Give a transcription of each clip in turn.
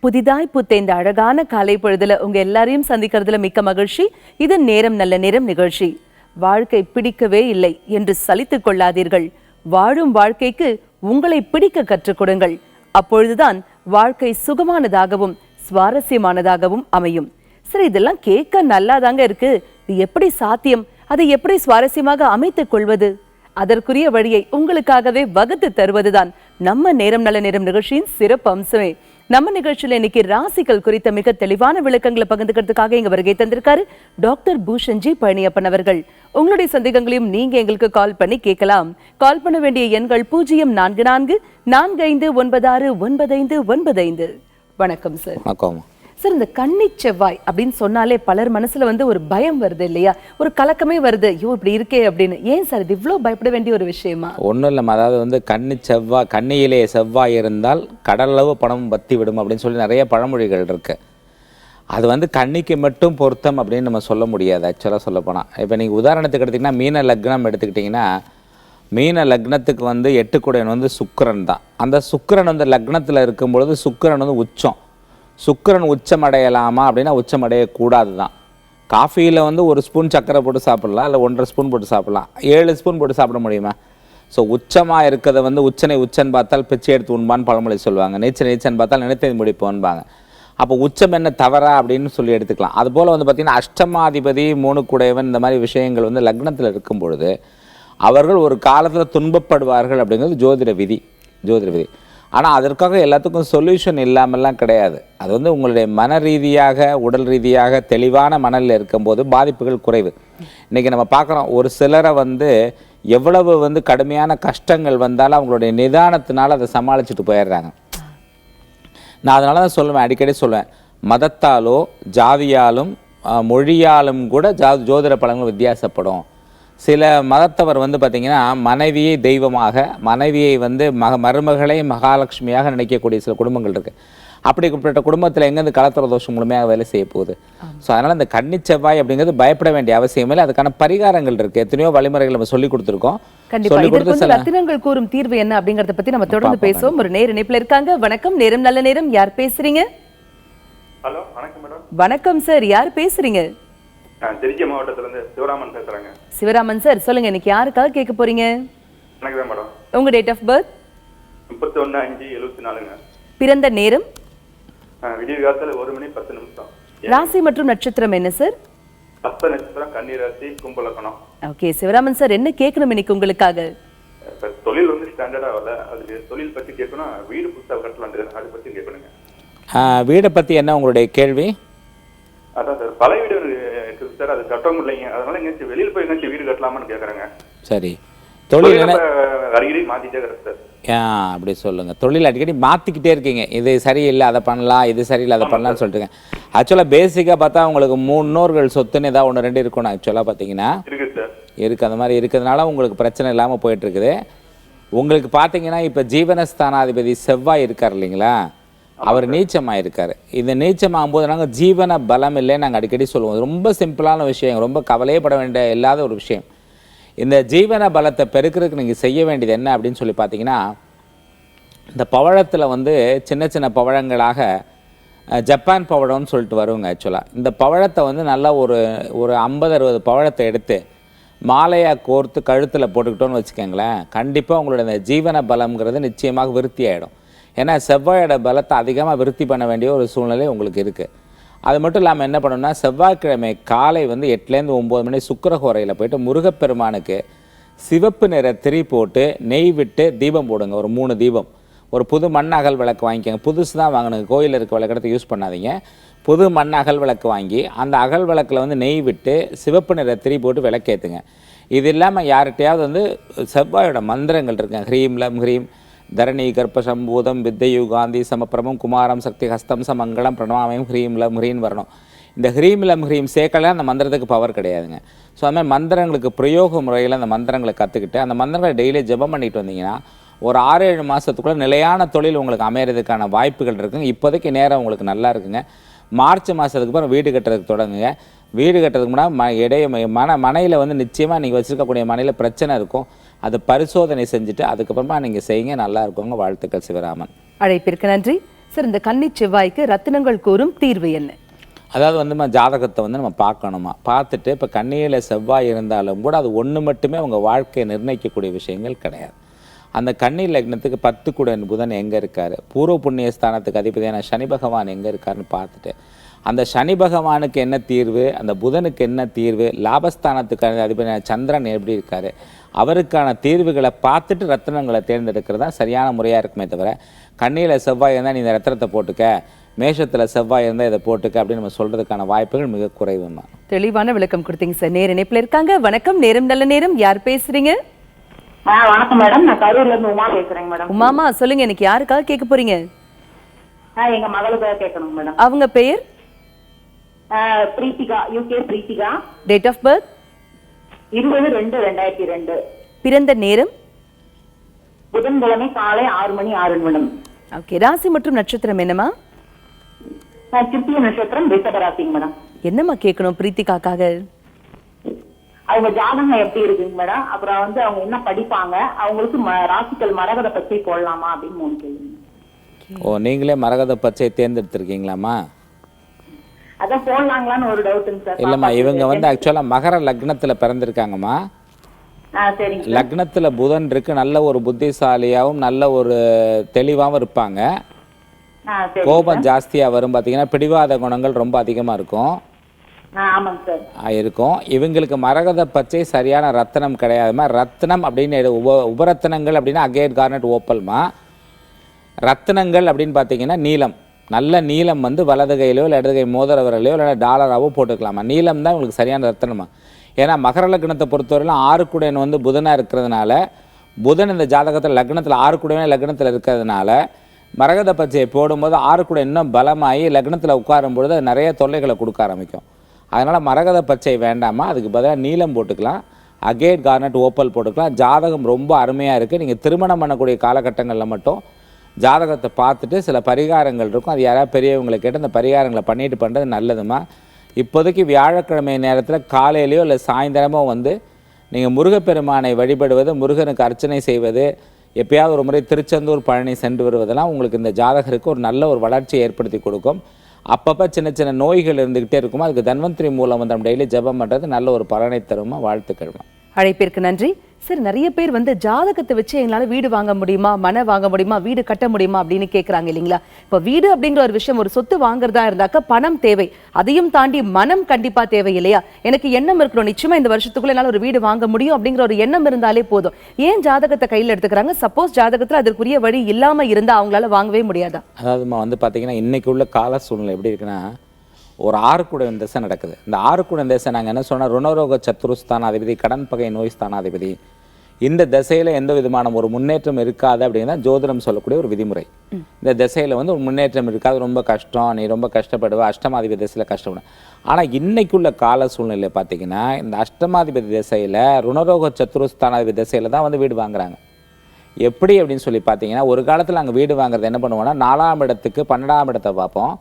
புதிதாய் புத்தேந்த அழகான காலை பொழுதுல உங்க எல்லாரையும் சந்திக்கிறதுல மிக்க மகிழ்ச்சி. இது நேரம் நல்ல நேரம் நிகழ்ச்சி. வாழ்க்கை பிடிக்கவே இல்லை என்று சலித்துக் கொள்ளாதீர்கள். வாழும் வாழ்க்கைக்கு உங்களை பிடிக்க கற்றுக் கொடுங்கள். அப்பொழுதுதான் வாழ்க்கை சுகமானதாகவும் சுவாரஸ்யமானதாகவும் அமையும். சரி, இதெல்லாம் கேட்க நல்லாதாங்க இருக்கு. இது எப்படி சாத்தியம்? அதை எப்படி சுவாரஸ்யமாக அமைத்துக் கொள்வது? அதற்குரிய வழியை உங்களுக்காகவே வகுத்து தருவதுதான் நம்ம நேரம் நல்ல நேரம் நிகழ்ச்சியின் சிறப்பு அம்சமே. நம்ம நிகழ்ச்சியில இன்னைக்கு ராசிகள் குறித்த மிக தெளிவான விளக்கங்களை பகிர்ந்துக்கிறதுக்காக இங்க வருகை தந்திருக்காரு டாக்டர் பூஷன்ஜி பழனியப்பன் அவர்கள். உங்களுடைய சந்தேகங்களையும் நீங்க எங்களுக்கு கால் பண்ணி கேட்கலாம். கால் பண்ண வேண்டிய எண்கள் 0444459595. வணக்கம் சார். வணக்கம் சார், இந்த கன்னி செவ்வாய் அப்படின்னு சொன்னாலே பலர் மனசுல ஒரு பயம் வருது இல்லையா? ஒரு கலக்கமே வருது, ஐயோ இப்படி இருக்கே அப்படின்னு. ஏன் சார் இது இவ்வளோ பயப்பட வேண்டிய ஒரு விஷயமா? ஒன்றும் இல்லை, அதாவது கன்னியிலே செவ்வாய் இருந்தால் கடலளவு பணம் பத்தி விடும் அப்படின்னு சொல்லி நிறைய பழமொழிகள் இருக்கு. அது கன்னிக்கு மட்டும் பொருத்தம் அப்படின்னு நம்ம சொல்ல முடியாது. ஆக்சுவலாக சொல்ல போனால் இப்போ நீங்கள் உதாரணத்துக்கு எடுத்திங்கன்னா மீன லக்னம் எடுத்துக்கிட்டிங்கன்னா, மீன லக்னத்துக்கு 8 குடையன் சுக்கிரன் தான். அந்த சுக்கிரன் லக்னத்தில் இருக்கும்பொழுது சுக்கிரன் உச்சம். சுக்கிரன் உச்சம் அடையலாமா அப்படின்னா உச்சம் அடையக்கூடாது தான். காஃபியில் 1 ஸ்பூன் சர்க்கரை போட்டு சாப்பிட்லாம், இல்லை 1.5 ஸ்பூன் போட்டு சாப்பிட்லாம். 7 ஸ்பூன் போட்டு சாப்பிட முடியுமா? ஸோ உச்சமாக இருக்கிறத உச்சனை உச்சன் பார்த்தால் பிச்சை எடுத்து உண்பான்னு பழமொழி சொல்லுவாங்க. நீச்சன் பார்த்தால் நினைத்தது முடிப்போன்பாங்க. அப்போ உச்சம் என்ன தவறா அப்படின்னு சொல்லி எடுத்துக்கலாம். அதுபோல் பார்த்திங்கன்னா அஷ்டமாதிபதி 3 குடையவன் இந்த மாதிரி விஷயங்கள் லக்னத்தில் இருக்கும் பொழுது அவர்கள் ஒரு காலத்தில் துன்பப்படுவார்கள் அப்படிங்கிறது ஜோதிட விதி. ஆனால் அதற்காக எல்லாத்துக்கும் சொல்யூஷன் இல்லாமல்லாம் கிடையாது. அது உங்களுடைய மன ரீதியாக உடல் ரீதியாக தெளிவான மனநிலை இருக்கும்போது பாதிப்புகள் குறைவு. இன்றைக்கி நம்ம பார்க்குறோம், ஒரு சிலரை எவ்வளவு கடுமையான கஷ்டங்கள் வந்தாலும் அவங்களுடைய நிதானத்தினால அதை சமாளிச்சுட்டு போயிடுறாங்க. நான் அதனால தான் சொல்லுவேன், அடிக்கடி சொல்லுவேன், மதத்தாலோ ஜாதியாலும் மொழியாலும் கூட ஜோதிட பலன்கள் வித்தியாசப்படும். சில மதத்தவர் பார்த்திங்கன்னா மனைவியை தெய்வமாக, மனைவியை மருமகளை மகாலட்சுமியாக நினைக்கக்கூடிய சில குடும்பங்கள் இருக்குது. அப்படிப்பட்ட குடும்பத்தில் எங்கேருந்து கலத்திர தோஷம் முழுமையாக வேலை செய்ய போகுது? ஸோ அதனால் இந்த கன்னி செவ்வாய் அப்படிங்கிறது பயப்பட வேண்டிய அவசியம் இல்லை. அதுக்கான பரிகாரங்கள் இருக்குது. எத்தனையோ வழிமுறைகள் நம்ம சொல்லி கொடுத்துருக்கோம். ரத்தினங்கள் கூறும் தீர்வு என்ன அப்படிங்கறத பத்தி நம்ம தொடர்ந்து பேசுவோம். ஒரு நேர இணைப்புல இருக்காங்க. வணக்கம், நேரம் நல்ல நேரம். யார் பேசுறீங்க? ஹலோ, வணக்கம் மேடம். வணக்கம் சார், யார் பேசுறீங்க? திருச்சி மாவட்டத்துல இருந்து சிவராமன் பேசுறேங்க. சிவராமன் சார், சொல்லுங்க, இன்னைக்கு யாருக்காக கேட்க போறீங்க? எனக்கு தான் மேடம். உங்க டேட் ஆஃப் பர்த்? 31/5/74. பிறந்த நேரம்? விடிய காலத்துல 1 மணி 10 நிமிஷம். ராசி மற்றும் நட்சத்திரம் என்ன சார்? ஹஸ்த நட்சத்திரம், கன்னி ராசி, கும்ப லக்னம். ஓகே சிவராமன் சார், என்ன கேட்கணும் இன்னைக்கு உங்களுக்காக? தொழில் ஸ்டாண்டர்டா வரல, அதுக்கு தொழில் பத்தி கேட்கணும். வீடு புதுசாக கட்டலாம், அதை பத்தி கேட்கணுங்க. வீடை பத்தி என்ன உங்களுடைய கேள்வி? அதான் சார், பழைய வீடு இருக்குது சார், அது கட்டவும் இல்லைங்க. அதனால எங்கேயாச்சும் வெளியில் போய் எங்கேயாச்சும் வீடு கட்டலாமான்னு கேட்குறேங்க. சரி, தொழில் அடிக்கடி மாத்திட்டே இருக்கிறேன் சார். அப்படி சொல்லுங்க. தொழில் அடிக்கடி மாற்றிக்கிட்டே இருக்கீங்க. இது சரியில்லை அதை பண்ணலாம், இது சரியில்லை அதை பண்ணலாம்னு சொல்லிட்டுங்க. ஆக்சுவலாக பேசிக்காக பார்த்தா உங்களுக்கு முன்னோர்கள் சொத்துன்னு ஏதாவது 1 2 இருக்கணும். ஆக்சுவலாக பார்த்தீங்கன்னா இருக்குது. அந்த மாதிரி இருக்கிறதுனால உங்களுக்கு பிரச்சனை இல்லாமல் போயிட்டுருக்குது. உங்களுக்கு பார்த்தீங்கன்னா இப்போ ஜீவனஸ்தானாதிபதி செவ்வாய் இருக்கார் இல்லைங்களா, அவர் நீச்சமாக இருக்கார். இந்த நீச்சமாகும் போது நாங்கள் ஜீவன பலம் இல்லைன்னு நாங்கள் அடிக்கடி சொல்லுவோம். ரொம்ப சிம்பிளான விஷயம், ரொம்ப கவலையப்பட வேண்டிய இல்லாத ஒரு விஷயம். இந்த ஜீவன பலத்தை பெருக்கிறதுக்கு நீங்கள் செய்ய வேண்டியது என்ன அப்படின்னு சொல்லி பார்த்தீங்கன்னா, இந்த பவழத்தில் சின்ன சின்ன பவழங்களாக ஜப்பான் பவழம்னு சொல்லிட்டு வருவாங்க. ஆக்சுவலாக இந்த பவழத்தை நல்லா ஒரு 50-60 பவழத்தை எடுத்து மாலையாக கோர்த்து கழுத்தில் போட்டுக்கிட்டோன்னு வச்சுக்கோங்களேன், கண்டிப்பாக உங்களோட இந்த ஜீவன பலம்ங்கிறது நிச்சயமாக விருத்தி ஆகிடும். ஏன்னா செவ்வாயோட பலத்தை அதிகமாக விருத்தி பண்ண வேண்டிய ஒரு சூழ்நிலை உங்களுக்கு இருக்குது. அது மட்டும் இல்லாமல் என்ன பண்ணணும்னா, செவ்வாய்க்கிழமை காலை 8லேருந்து 9 மணி சுக்கிரஹோரையில் போயிட்டு முருகப்பெருமானுக்கு சிவப்பு நிற திரி போட்டு நெய் விட்டு தீபம் போடுங்க. ஒரு 3 தீபம். ஒரு புது மண் அகல் விளக்கு வாங்கிக்கோங்க. புதுசு தான் வாங்கணுங்க, கோயிலில் இருக்க விளக்கத்தை யூஸ் பண்ணாதீங்க. புது மண் அகல் விளக்கு வாங்கி அந்த அகல் விளக்கில் நெய் விட்டு சிவப்பு நிற திரி போட்டு விளக்கேற்றுங்க. இது இல்லாமல் யார்கிட்டையாவது செவ்வாயோட மந்திரங்கள் இருக்குங்க. ஹ்ரீம் லம் ஹ்ரீம் தரணி கர்ப்ப சம்பூதம் வித்தையு காந்தி சமப்பிரமம் குமாரம் சக்தி ஹஸ்தம் சமங்கலம் பிரணவாமயம் ஹ்ரீம் லம் ஹ்ரீம் வரணும். இந்த ஹ்ரீம் லம் ஹ்ரீம் சேர்க்கல அந்த மந்திரத்துக்கு பவர் கிடையாதுங்க. ஸோ அது மாதிரி மந்திரங்களுக்கு பிரயோக முறையில் அந்த மந்திரங்களை கற்றுக்கிட்டு அந்த மந்திரங்களை டெய்லி ஜெபம் பண்ணிட்டு வந்தீங்கன்னா ஒரு 6-7 மாதத்துக்குள்ளே நிலையான தொழில் உங்களுக்கு அமையறதுக்கான வாய்ப்புகள் இருக்குங்க. இப்போதைக்கு நேரம் உங்களுக்கு நல்லா இருக்குங்க. மார்ச் மாதத்துக்கு அப்புறம் வீடு கட்டுறதுக்கு தொடங்குங்க. வீடு கட்டுறதுக்கு முன்னாடி மனையில் நிச்சயமாக நீங்கள் வச்சுருக்கக்கூடிய மனையில் பிரச்சனை இருக்கும். அதை பரிசோதனை செஞ்சுட்டு அதுக்கப்புறமா நீங்கள் செய்யுங்க, நல்லா இருக்குங்க. வாழ்த்துக்கள் சிவராமன். அழைப்பிற்கு நன்றி. சார் இந்த கன்னி செவ்வாய்க்கு ரத்தினங்கள் கூறும் தீர்வு என்ன? அதாவது வந்து நம்ம ஜாதகத்தை வந்து நம்ம பார்க்கணுமா, பார்த்துட்டு இப்போ கன்னியில் செவ்வாய் இருந்தாலும் கூட அது ஒன்று மட்டுமே அவங்க வாழ்க்கையை நிர்ணயிக்கக்கூடிய விஷயங்கள் கிடையாது. அந்த கன்னி லக்னத்துக்கு 10 கூடன் புதன் எங்கே இருக்கார், பூர்வ புண்ணிய ஸ்தானத்துக்கு அதிபதியான சனி பகவான் எங்கே இருக்காருன்னு பார்த்துட்டு அந்த சனி பகவானுக்கு என்ன தீர்வு, அந்த புதனுக்கு என்ன தீர்வு, லாபஸ்தானத்துக்கு அதிபதியான சந்திரன் எப்படி இருக்கார், அவருக்கான தீர்வுகளை பார்த்துட்டு ரத்தினங்களை தேர்ந்தெடுக்கிறது தான் சரியான முறையாக இருக்குமே தவிர கன்னியில் செவ்வாய் இருந்தால் நீ இந்த ரத்தினத்தை போட்டுக்க, மேஷத்தில் செவ்வாய் இருந்தால் இதை போட்டுக்க அப்படின்னு நம்ம சொல்கிறதுக்கான வாய்ப்புகள் மிக குறைவுமா. தெளிவான விளக்கம் கொடுத்தீங்க சார். நேர இணைப்பில் இருக்காங்க. வணக்கம், நேரம் நல்ல நேரம். யார் பேசுறீங்க? வணக்கம் மேடம், நான் கரூர்ல இருந்து உமா பேசுறேங்க மேடம். உமாமா சொல்லுங்க, எனக்கு யாருக்காக கேட்க போறீங்க? எங்க மகளுக்காக கேட்கணும் மேடம். அவங்க பெயர்? Preethika, U K Preethika. Date of birth? 20/2/2002. பிறந்த நேரம்? புதன்கிழமை காலை 6:06 ஓகே. ராசி மற்றும் நட்சத்திரம் என்னமா? சித்திய நட்சத்திரம், ரிஷப ராசிங்க மேடம். என்னம்மா கேட்கணும் பிரீத்திகாக்காக? அவங்க ஜாதகம் எப்படி இருக்குங்க மேடம், அப்புறம் வந்து அவங்க என்ன படிப்பாங்க, அவங்களுக்கு ராசிக்கல் மரகத பச்சை போடலாமா அப்படின்னு 3 கேள்வி. ஓ, நீங்களே மரகத பச்சை தேர்ந்தெடுத்திருக்கீங்களாம்மா? அதான் போடலாங்களான்னு ஒரு டவுட்டுங்க சார். இல்லைம்மா, இவங்க வந்து ஆக்சுவலாக மகர லக்னத்தில் பிறந்திருக்காங்கம்மா. சரிங்க. லக்னத்தில் புதன் இருக்கு, நல்ல ஒரு புத்திசாலியாகவும் நல்ல ஒரு தெளிவாகவும் இருப்பாங்க. கோபம் ஜாஸ்தியாக வரும், பார்த்தீங்கன்னா பிடிவாத குணங்கள் ரொம்ப அதிகமாக இருக்கும். ஆமாங்க சார். இருக்கும். இவங்களுக்கு மரகத பச்சை சரியான ரத்தினம் கிடையாதுமா. ரத்தினம் அப்படின்னு உபரத்தினங்கள் அப்படின்னா அகேட், கார்னட், ஓப்பல்மா. ரத்தினங்கள் அப்படின்னு பார்த்தீங்கன்னா நீலம், நல்ல நீலம் வந்து வலது கையிலோ இல்லை இடது கை மோதிர விரலையோ இல்லை டாலராவோ போட்டுக்கலாமா. நீலம் தான் உங்களுக்கு சரியான ரத்தினமா. ஏன்னா மகர லக்னத்தை பொறுத்தவரையிலும் 6 கூடன் வந்து புதனாக இருக்கிறதுனால, புதன் இந்த ஜாதகத்தில் லக்னத்தில் 6 கூடவே லக்னத்தில் இருக்கிறதுனால மரகத பச்சையை போடும்போது 6 கூட இன்னும் பலமாகி லக்னத்தில் உட்காரும் பொழுது அது நிறைய தொல்லைகளை கொடுக்க ஆரம்பிக்கும். அதனால் மரகத பச்சை வேண்டாமா, அதுக்கு பதிலாக நீலம் போட்டுக்கலாம், அகேட், கார்னட், ஓப்பல் போட்டுக்கலாம். ஜாதகம் ரொம்ப அருமையாக இருக்குது. நீங்கள் திருமணம் பண்ணக்கூடிய காலகட்டங்களில் மட்டும் ஜாதகத்தை பார்த்துட்டு சில பரிகாரங்கள் இருக்கும், அது யாராவது பெரியவங்களை கேட்டு அந்த பரிகாரங்களை பண்ணிட்டு பண்ணுறது நல்லதுமா. இப்போதைக்கு வியாழக்கிழமை நேரத்தில் காலையிலையோ இல்லை சாயந்தரமோ வந்து நீங்கள் முருகப்பெருமானை வழிபடுவது, முருகனுக்கு அர்ச்சனை செய்வது, எப்பயாவது ஒரு முறை திருச்செந்தூர், பழனி சென்று வருவதெல்லாம் உங்களுக்கு இந்த ஜாதகருக்கு ஒரு நல்ல ஒரு வளர்ச்சியை ஏற்படுத்தி கொடுக்கும். அப்பப்போ சின்ன சின்ன நோய்கள் இருந்துக்கிட்டே இருக்குமா, அதுக்கு தன்வந்திரி மூலம் வந்து நம்ம டெய்லி ஜபம் பண்ணுறது நல்ல ஒரு பலனை தருமா. வாழ்த்துக்கள்மா. அழைப்பிற்கு நன்றி சார். நிறைய பேர் வந்து ஜாதகத்தை வச்சு எங்களால் வீடு வாங்க முடியுமா, மனை வாங்க முடியுமா, வீடு கட்ட முடியுமா அப்படின்னு கேட்குறாங்க இல்லைங்களா. இப்போ வீடு அப்படிங்கிற ஒரு விஷயம், ஒரு சொத்து வாங்குறதா இருந்தாக்க பணம் தேவை, அதையும் தாண்டி மனம் கண்டிப்பா தேவை இல்லையா. எனக்கு எண்ணம் இருக்கணும், நிச்சயமா இந்த வருஷத்துக்குள்ள என்னால் ஒரு வீடு வாங்க முடியும் அப்படிங்கிற ஒரு எண்ணம் இருந்தாலே போதும். ஏன் ஜாதகத்தை கையில் எடுத்துக்கிறாங்க? சப்போஸ் ஜாதகத்தில் அதற்குரிய வழி இல்லாம இருந்தா அவங்களால வாங்கவே முடியாதா? அதாவதுமா வந்து பார்த்தீங்கன்னா இன்னைக்கு உள்ள கால சூழ்நிலை எப்படி இருக்குன்னா, ஒரு 6 கூடன் திசை நடக்குது. இந்த 6 கூடன் திசை நாங்கள் என்ன சொன்னால் ருணரோக சத்துருஸ்தானாதிபதி, கடன் பகை நோய் ஸ்தானாதிபதி. இந்த திசையில் எந்த விதமான ஒரு முன்னேற்றம் இருக்காது அப்படிங்கிறத ஜோதிடம் சொல்லக்கூடிய ஒரு விதிமுறை. இந்த திசையில் வந்து ஒரு முன்னேற்றம் இருக்காது, ரொம்ப கஷ்டம், நீ ரொம்ப கஷ்டப்படுவ, அஷ்டமாதிபதி திசையில் கஷ்டப்படும். ஆனால் இன்னைக்குள்ள கால சூழ்நிலை பார்த்தீங்கன்னா இந்த அஷ்டமாதிபதி திசையில் ருணரோக சத்துருஸ்தானாதிபதி திசையில் தான் வந்து வீடு வாங்குறாங்க. எப்படி அப்படின்னு சொல்லி பார்த்தீங்கன்னா, ஒரு காலத்தில் நாங்கள் வீடு வாங்குறது என்ன பண்ணுவோம்னா, 4ஆம் இடத்துக்கு 12ஆம் இடத்தை பார்ப்போம்,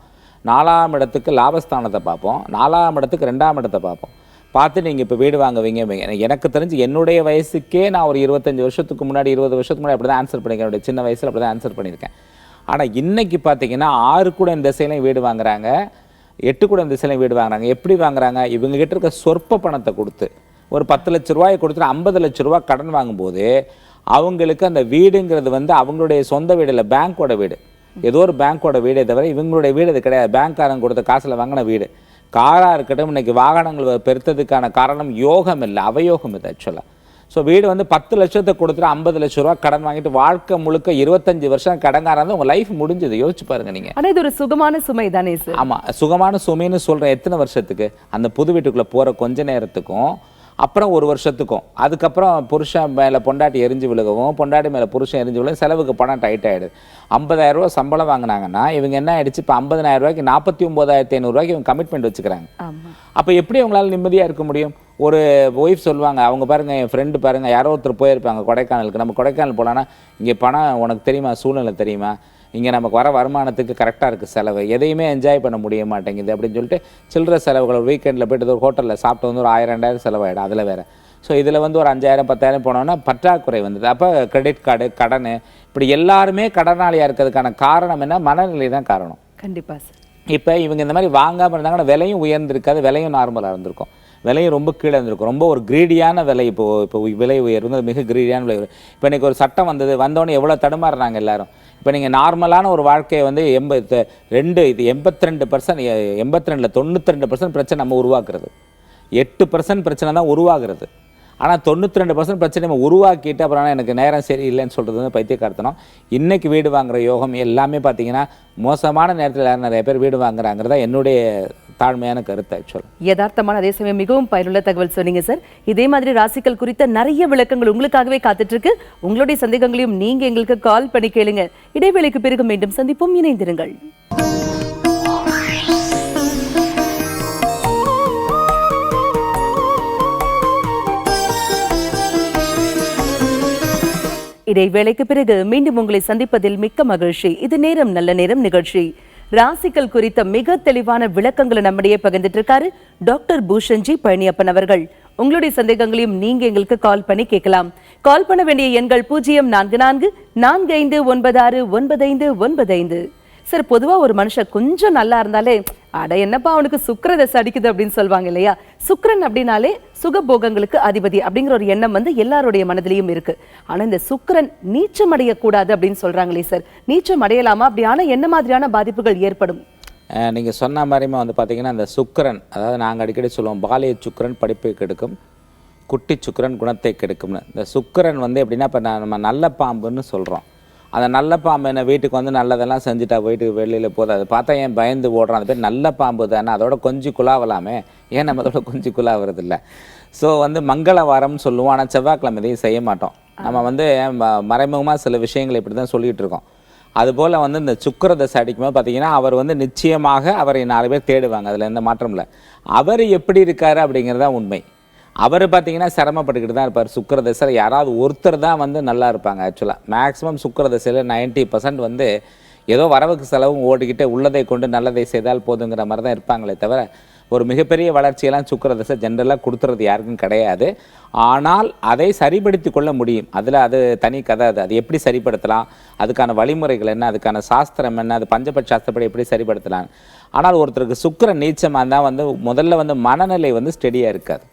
4ஆம் இடத்துக்கு லாபஸ்தானத்தை பார்ப்போம், 4ஆம் இடத்துக்கு 2ஆம் இடத்தை பார்ப்போம். பார்த்து நீங்கள் இப்போ வீடு வாங்குவீங்க. எனக்கு தெரிஞ்சு என்னுடைய வயசுக்கே நான் ஒரு 25 வருஷத்துக்கு முன்னாடி, 20 வருஷத்துக்கு முன்னாடி அப்படி தான் ஆன்சர் பண்ணியிருக்கேன். என்னுடைய சின்ன வயசில் அப்படி தான் ஆன்சர் பண்ணியிருக்கேன். ஆனால் இன்றைக்கி பார்த்தீங்கன்னா 6 கூடன் திசையிலையும் வீடு வாங்குறாங்க, 8 கூடன் திசையிலையும் வீடு வாங்குறாங்க. எப்படி வாங்குறாங்க? இவங்ககிட்ட இருக்க சொற்ப பணத்தை கொடுத்து, ஒரு 10 லட்ச ரூபாயை கொடுத்துட்டு 50 லட்ச ரூபா கடன் வாங்கும்போது அவங்களுக்கு அந்த வீடுங்கிறது வந்து அவங்களுடைய சொந்த வீடு இல்லை, பேங்க்கோட வீடு. ஏதோ ஒரு பேங்க்கோட வீடே தவிர இவங்களுடைய வீடு அது கிடையாது. பேங்க்காரங்க கொடுத்த காசில் வாங்கின வீடு. காராக இருக்கட்டும், இன்னைக்கு வாகனங்கள் பெருத்ததுக்கான காரணம் யோகம் இல்லை, அவயோகம் இது ஆக்சுவலாக. ஸோ வீடு வந்து 10 லட்சத்தை கொடுத்துட்டு 50 லட்ச ரூபா கடன் வாங்கிட்டு வாழ்க்கை முழுக்க 25 வருஷம் கடங்காரா இருந்தால் உங்கள் லைஃப் முடிஞ்சது. யோசிச்சு பாருங்க நீங்கள். ஆனால் இது ஒரு சுகமான சுமை தானே சார்? ஆமாம், சுகமான சுமைன்னு சொல்கிறேன். எத்தனை வருஷத்துக்கு? அந்த புது வீட்டுக்குள்ளே போகிற கொஞ்ச நேரத்துக்கும், அப்புறம் 1 வருஷத்துக்கும், அதுக்கப்புறம் புருஷன் மேலே பொண்டாட்டி எரிஞ்சு விழுகவும், பொண்டாட்டி மேலே புருஷன் எரிஞ்சு விழுக, செலவுக்கு பணம் டைட் ஆகிடுது. 50,000 ரூபா சம்பளம் வாங்கினாங்கன்னா இவங்க என்ன ஆயிடுச்சு, இப்போ 50,000 ரூபாய்க்கு 49,500 ரூபாய்க்கு இவங்க கமிட்மெண்ட் வச்சுக்கிறாங்க. அப்போ எப்படி அவங்களால நிம்மதியாக இருக்க முடியும்? ஒரு ஒய்ஃப் சொல்லுவாங்க, அவங்க பாருங்க, என் ஃப்ரெண்டு பாருங்க, யாரோ ஒருத்தர் போயிருப்பாங்க கொடைக்கானலுக்கு, நம்ம கொடைக்கானல் போகலான்னா இங்கே பணம் உனக்கு தெரியுமா, சூழ்நிலை தெரியுமா, இங்கே நமக்கு வர வருமானத்துக்கு கரெக்டாக இருக்குது செலவு, எதையுமே என்ஜாய் பண்ண முடிய மாட்டேங்குது அப்படின்னு சொல்லிட்டு சில்லற செலவுகள், ஒரு வீக்கெண்டில் போய்ட்டு ஒரு ஹோட்டலில் சாப்பிட்டு வந்து ஒரு 1000-2000 செலவாயிடும். அதில் வேறு ஸோ இதில் வந்து ஒரு 5000 10,000 போனோன்னா பற்றாக்குறை வந்தது. அப்போ கிரெடிட் கார்டு, கடன், இப்படி எல்லாருமே கடனாளியாக இருக்கிறதுக்கான காரணம் என்ன? மனநிலை தான் காரணம். கண்டிப்பா சார். இப்போ இவங்க இந்த மாதிரி வாங்காமல் இருந்தாங்கன்னா விலையும் உயர்ந்திருக்காது, விலையும் நார்மலாக இருந்திருக்கும், விலையும் ரொம்ப கீழே இருந்திருக்கும். ரொம்ப ஒரு கிரீடியான விலை. இப்போ விலை உயர்வு மிக கிரீடியான விலை. இப்போ இன்றைக்கி ஒரு சட்டம் வந்தோடனே எவ்வளோ தடுமாறுறாங்க எல்லாரும். இப்போ நீங்கள் நார்மலான ஒரு வாழ்க்கையை வந்து 82%, 82%, 92% பிரச்சனை நம்ம உருவாக்குறது, 8% பிரச்சனை தான் உருவாகிறது. ஆனால் 92% பிரச்சனை நம்ம உருவாக்கிட்டு அப்புறம் எனக்கு நேரம் சரியில்லைன்னு சொல்கிறது வந்து பைத்தியக்காரத்தனம். இன்றைக்கி வீடு வாங்குகிற யோகம் எல்லாமே பார்த்தீங்கன்னா மோசமான நேரத்தில் நிறைய பேர் வீடு வாங்குறாங்கிறதா என்னுடைய தாழ்மையான கருத்து. ஆக்சுவலாக யதார்த்தமான, அதே சமயம் மிகவும் பயனுள்ள தகவல் சொன்னீங்க சார். இதே மாதிரி ராசிகள் குறித்த நிறைய விளக்கங்கள் உங்களுக்காகவே காத்துட்டு இருக்கு. உங்களுடைய சந்தேகங்களையும் நீங்க எங்களுக்கு கால் பண்ணி கேளுங்க. இடைவேளைக்கு பிறகு மீண்டும் சந்திப்போம். இணைந்திருங்கள். இடைவேளைக்கு பிறகு மீண்டும் உங்களை சந்திப்பதில் மிக்க மகிழ்ச்சி. இது நேரம் நல்ல நேரம் நிகழ்ச்சி. ராசிகள் குறித்த மிக தெளிவான விளக்கங்களை நம்மிடையே பகிர்ந்துட்டு இருக்காரு டாக்டர் பூஷன்ஜி பழனியப்பன் அவர்கள். உங்களுடைய சந்தேகங்களையும் நீங்க எங்களுக்கு கால் பண்ணி கேட்கலாம். கால் பண்ண வேண்டிய எண்கள் 0444459595. சார், பொதுவா ஒரு மனுஷன் கொஞ்சம் நல்லா இருந்தாலே அட என்னப்பா அவனுக்கு சுக்கிரதசை அடிக்குது அப்படின்னு சொல்லுவாங்க இல்லையா? சுக்கிரன் அப்படின்னாலே சுகபோகங்களுக்கு அதிபதி அப்படிங்கிற ஒரு எண்ணம் வந்து எல்லாருடைய மனதிலையும் இருக்கு. ஆனா இந்த சுக்கிரன் நீச்சம் அடையக்கூடாது அப்படின்னு சொல்றாங்களே சார், நீச்சம் அடையலாமா? அப்படி ஆனா என்ன மாதிரியான பாதிப்புகள் ஏற்படும்? நீங்கள் சொன்ன மாதிரிமா வந்து பார்த்தீங்கன்னா இந்த சுக்கிரன், அதாவது நாங்கள் அடிக்கடி சொல்லுவோம் பாலிய சுக்கிரன் படிப்பை கெடுக்கும், குட்டி சுக்கிரன் குணத்தை கெடுக்கும்னு. இந்த சுக்கிரன் வந்து எப்படின்னா இப்போ நம்ம நல்ல பாம்புன்னு சொல்கிறோம். அந்த நல்ல பாம்பு என்ன வீட்டுக்கு வந்து நல்லதெல்லாம் செஞ்சுட்டா போயிட்டு வெளியில் போகுது, அதை பார்த்தா ஏன் பயந்து ஓடுறான்? அது பேர் நல்ல பாம்பு தானே, அதோட கொஞ்சம் குலாவலாமே, ஏன் நம்ம அதோட கொஞ்சம் குலாவுறதில்ல? ஸோ வந்து மங்களவாரம்னு சொல்லுவோம், ஆனால் செவ்வாய்க்கிழமை இதையும் செய்ய மாட்டோம். நம்ம வந்து மறைமுகமாக சில விஷயங்களை இப்படி தான் சொல்லிகிட்டு இருக்கோம். அதுபோல் வந்து இந்த சுக்கிரதசை அடிக்கும்போது பார்த்தீங்கன்னா அவர் வந்து நிச்சயமாக அவரை 4 பேர் தேடுவாங்க, அதில் எந்த மாற்றம் இல்லை. அவர் எப்படி இருக்காரு அப்படிங்கிறது தான் உண்மை. அவர் பார்த்தீங்கன்னா சிரமப்பட்டுக்கிட்டு தான் இருப்பார். சுக்கிரதசையில் யாராவது ஒருத்தர் தான் வந்து நல்லா இருப்பாங்க. ஆக்சுவலாக மேக்ஸிமம் சுக்கிரதசையில் 90% வந்து ஏதோ வரவுக்கு செலவும் ஓடிக்கிட்டு உள்ளதை கொண்டு நல்லதை செய்தால் போதுங்கிற மாதிரி தான் இருப்பாங்களே தவிர ஒரு மிகப்பெரிய வளர்ச்சியெல்லாம் சுக்கிரதசை ஜென்ரலாக கொடுத்துறது யாருக்கும் கிடையாது. ஆனால் அதை சரிப்படுத்தி கொள்ள முடியும். அதில் அது தனி கதை. அது எப்படி சரிப்படுத்தலாம், அதுக்கான வழிமுறைகள் என்ன, அதுக்கான சாஸ்திரம் என்ன, அது பஞ்சபட்ச சாஸ்திரப்படி எப்படி சரிப்படுத்தலாம். ஆனால் ஒருத்தருக்கு சுக்கிரன் நீச்சமாக இருந்தால் வந்து முதல்ல வந்து மனநிலை வந்து ஸ்டெடியாக இருக்காது.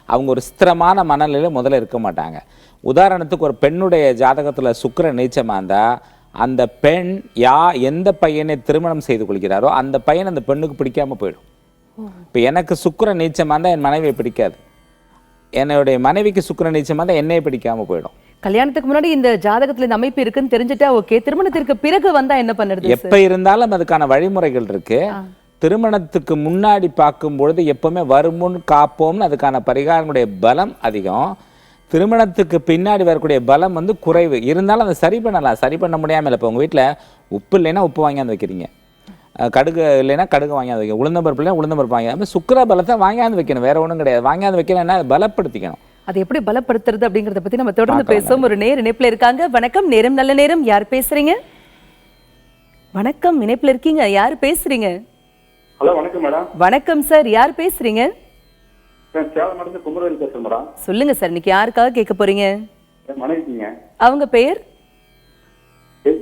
அவங்க ஒரு ஸ்திரமான மனநிலையில் முதல்ல இருக்க மாட்டாங்க. உதாரணத்துக்கு ஒரு பெண்ணுடைய ஜாதகத்தில் சுக்கிரன் நீச்சமாக இருந்தால் அந்த பெண் எந்த பையனை திருமணம் செய்து கொள்கிறாரோ அந்த பையன் அந்த பெண்ணுக்கு பிடிக்காமல் போயிடும். இப்போ எனக்கு சுக்கிரன் நீச்சமாக இருந்தால் என் மனைவியை பிடிக்காது, என்னுடைய மனைவிக்கு சுக்கிரன் நீச்சமாக இருந்தால் என்னையை பிடிக்காமல் போயிடும். கல்யாணத்துக்கு முன்னாடி இந்த ஜாதகத்துல இந்த அமைப்பு இருக்குன்னு தெரிஞ்சுட்டா ஓகே, திருமணத்திற்கு பிறகு வந்தா என்ன பண்ணுறது? எப்போ இருந்தாலும் அதுக்கான வழிமுறைகள் இருக்கு. திருமணத்துக்கு முன்னாடி பார்க்கும்பொழுது எப்பவுமே வருமுன் காப்போம்னு அதுக்கான பரிகாரங்களுடைய பலம் அதிகம். திருமணத்துக்கு பின்னாடி வரக்கூடிய பலம் வந்து குறைவு. இருந்தாலும் அதை சரி பண்ணலாம். சரி பண்ண முடியாமல் இல்லை. இப்போ உங்கள் வீட்டில் உப்பு இல்லைன்னா உப்பு வாங்கியாந்து வைக்கிறீங்க, கடுகு இல்லைன்னா கடுகு வாங்கியாந்து வைக்கணும், உளுந்தம்பருப்பு இல்லைன்னா உளுந்தம்பருப்பு வாங்கியாந்து, சுக்கிர பலத்தை வாங்கியாந்து வைக்கணும், வேற ஒன்றும் கிடையாது. வாங்கியாந்து வைக்கணும்னா பலப்படுத்திக்கணும். அது எப்படி பலப்படுத்துறது அப்படிங்கறத பத்தி நம்ம தொடர்ந்து பேசுவோம். ஒரு நேர் இணைப்புல இருக்காங்க. வணக்கம், நேரம் நல்ல நேரம். யார் பேசுறீங்க? வணக்கம், இணைப்புல இருக்கீங்க, யார் பேசுறீங்க? ஹலோ, வணக்கம் மேடம். வணக்கம் சார், யார் பேசுறீங்க? சேலம் நடந்து குமரவேல் பேசுறேன் மேடம். சொல்லுங்க சார், இன்னைக்கு யாருக்காக கேட்க போறீங்க? மனைவிங்க. அவங்க பெயர்?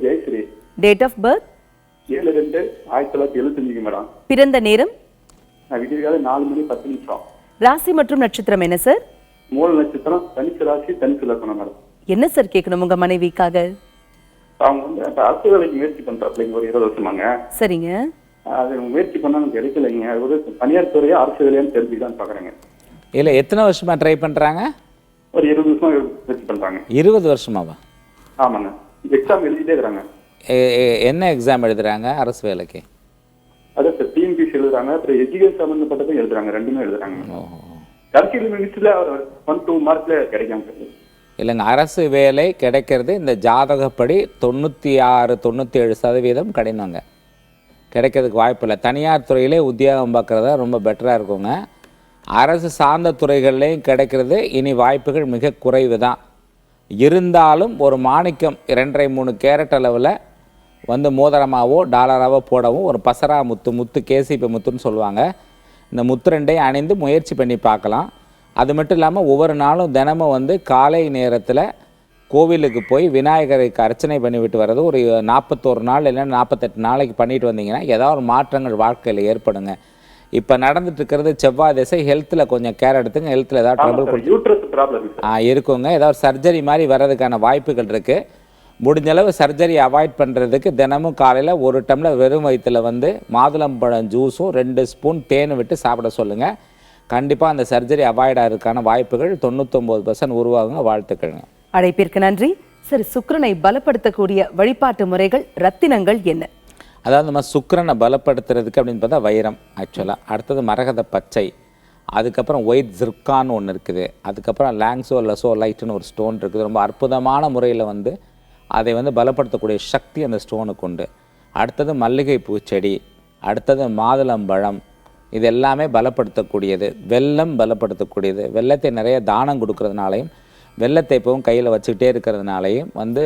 Jayashree. Date of birth? 7/2/1975 madam. பிறந்த நேரம்? விடியற்காலை 4:10. ராசி மற்றும் நட்சத்திரம் என்ன சார்? மூல நட்சத்திரம், தனிச்சு ராசி, தனிச்சு லக்னம் மேடம். என்ன சார் கேட்கணும் உங்க மனைவிக்காக? அவங்க வந்து அரசு வேலைக்கு முயற்சி பண்றாங்க ஒரு 20 வருஷமாங்க. சரிங்க. அது முயற்சி பண்ணா நமக்கு கிடைக்கலைங்க. ஒரு தனியார் துறையா அரசு வேலையான்னு தெரிஞ்சுதான் பாக்குறாங்க. இல்லை, எத்தனை வருஷமா ட்ரை பண்றாங்க? ஒரு 20 வருஷமா முயற்சி பண்றாங்க. 20 வருஷமாவா? ஆமாங்க. எக்ஸாம் எழுதிட்டே இருக்கிறாங்க. என்ன எக்ஸாம் எழுதுறாங்க அரசு வேலைக்கு? அதான் சார், டிஎன்பிசி எழுதுறாங்க, அப்புறம் எஜுகேஷன் சம்பந்தப்பட்டதும் எழுதுறாங்க, ரெண்டுமே எழுதுறாங்க. கடைசி மினிட்ஸ்ல 1-2 மார்க்ல கிடைக்காம. இல்லைங்க, அரசு வேலை கிடைக்கிறது இந்த ஜாதகப்படி 96-97% கிடைக்குங்க. கிடைக்கிறதுக்கு வாய்ப்பு இல்லை. தனியார் துறையிலே உத்தியோகம் பார்க்குறதா ரொம்ப பெட்டராக இருக்குங்க. அரசு சார்ந்த துறைகள்லேயும் கிடைக்கிறது இனி வாய்ப்புகள் மிக குறைவு தான். இருந்தாலும் ஒரு மாணிக்கம் 2.5-3 கேரட் அளவில் வந்து மோதிரமாவோ டாலராவோ போடவும் ஒரு பசரா முத்து கேசிபி முத்துன்னு சொல்லுவாங்க, இந்த முத்து 2ஐயும் அணிந்து முயற்சி பண்ணி பார்க்கலாம். அது மட்டும் இல்லாமல் ஒவ்வொரு நாளும் தினமும் வந்து காலை நேரத்தில் கோவிலுக்கு போய் விநாயகருக்கு அர்ச்சனை பண்ணிவிட்டு வர்றது ஒரு 41 நாள் இல்லைன்னா 48 நாளைக்கு பண்ணிட்டு வந்தீங்கன்னா ஏதாவது ஒரு மாற்றங்கள் வாழ்க்கையில் ஏற்படுங்க. இப்போ நடந்துட்டு இருக்கிறது செவ்வாய் திசை. ஹெல்த்தில் கொஞ்சம் கேர் எடுத்துங்க. ஹெல்த்தில் ஏதாவது ட்ரபிள் இருக்குங்க. ஏதாவது சர்ஜரி மாதிரி வர்றதுக்கான வாய்ப்புகள் இருக்குது. முடிஞ்ச அளவு சர்ஜரி அவாய்ட் பண்ணுறதுக்கு தினமும் காலையில் 1 டம்ளர் வெறும் வயிற்றில் வந்து மாதுளம்பழம் ஜூஸும் 2 ஸ்பூன் தேன் விட்டு சாப்பிட சொல்லுங்கள். கண்டிப்பாக அந்த சர்ஜரி அவாய்ட் ஆகிறதுக்கான வாய்ப்புகள் 99% உருவாகுங்க. வாழ்த்துக்கள்ங்க. அழைப்பிற்கு நன்றி. சரி, சுக்கிரனை பலப்படுத்தக்கூடிய வழிபாட்டு முறைகள், ரத்தினங்கள் என்ன? அதாவது நம்ம சுக்கிரனை பலப்படுத்துறதுக்கு அப்படின்னு பார்த்தா வைரம் ஆக்சுவலாக, அடுத்தது மரகத பச்சை, அதுக்கப்புறம் ஒயிட் ஜிர்கான்னு ஒன்று இருக்குது, அதுக்கப்புறம் லாங்ஸோ லெசோ லைட்டுன்னு ஒரு ஸ்டோன் இருக்குது. ரொம்ப அற்புதமான முறையில் வந்து அதை வந்து பலப்படுத்தக்கூடிய சக்தி அந்த ஸ்டோனுக்கு உண்டு. அடுத்தது மல்லிகை பூச்செடி, அடுத்தது மாதுளம்பழம், இது எல்லாமே பலப்படுத்தக்கூடியது. வெல்லம் பலப்படுத்தக்கூடியது. வெல்லத்தை நிறைய தானம் கொடுக்கறதுனாலையும் வெல்லத்தை எப்பவும் கையில் வச்சுக்கிட்டே இருக்கிறதுனாலையும் வந்து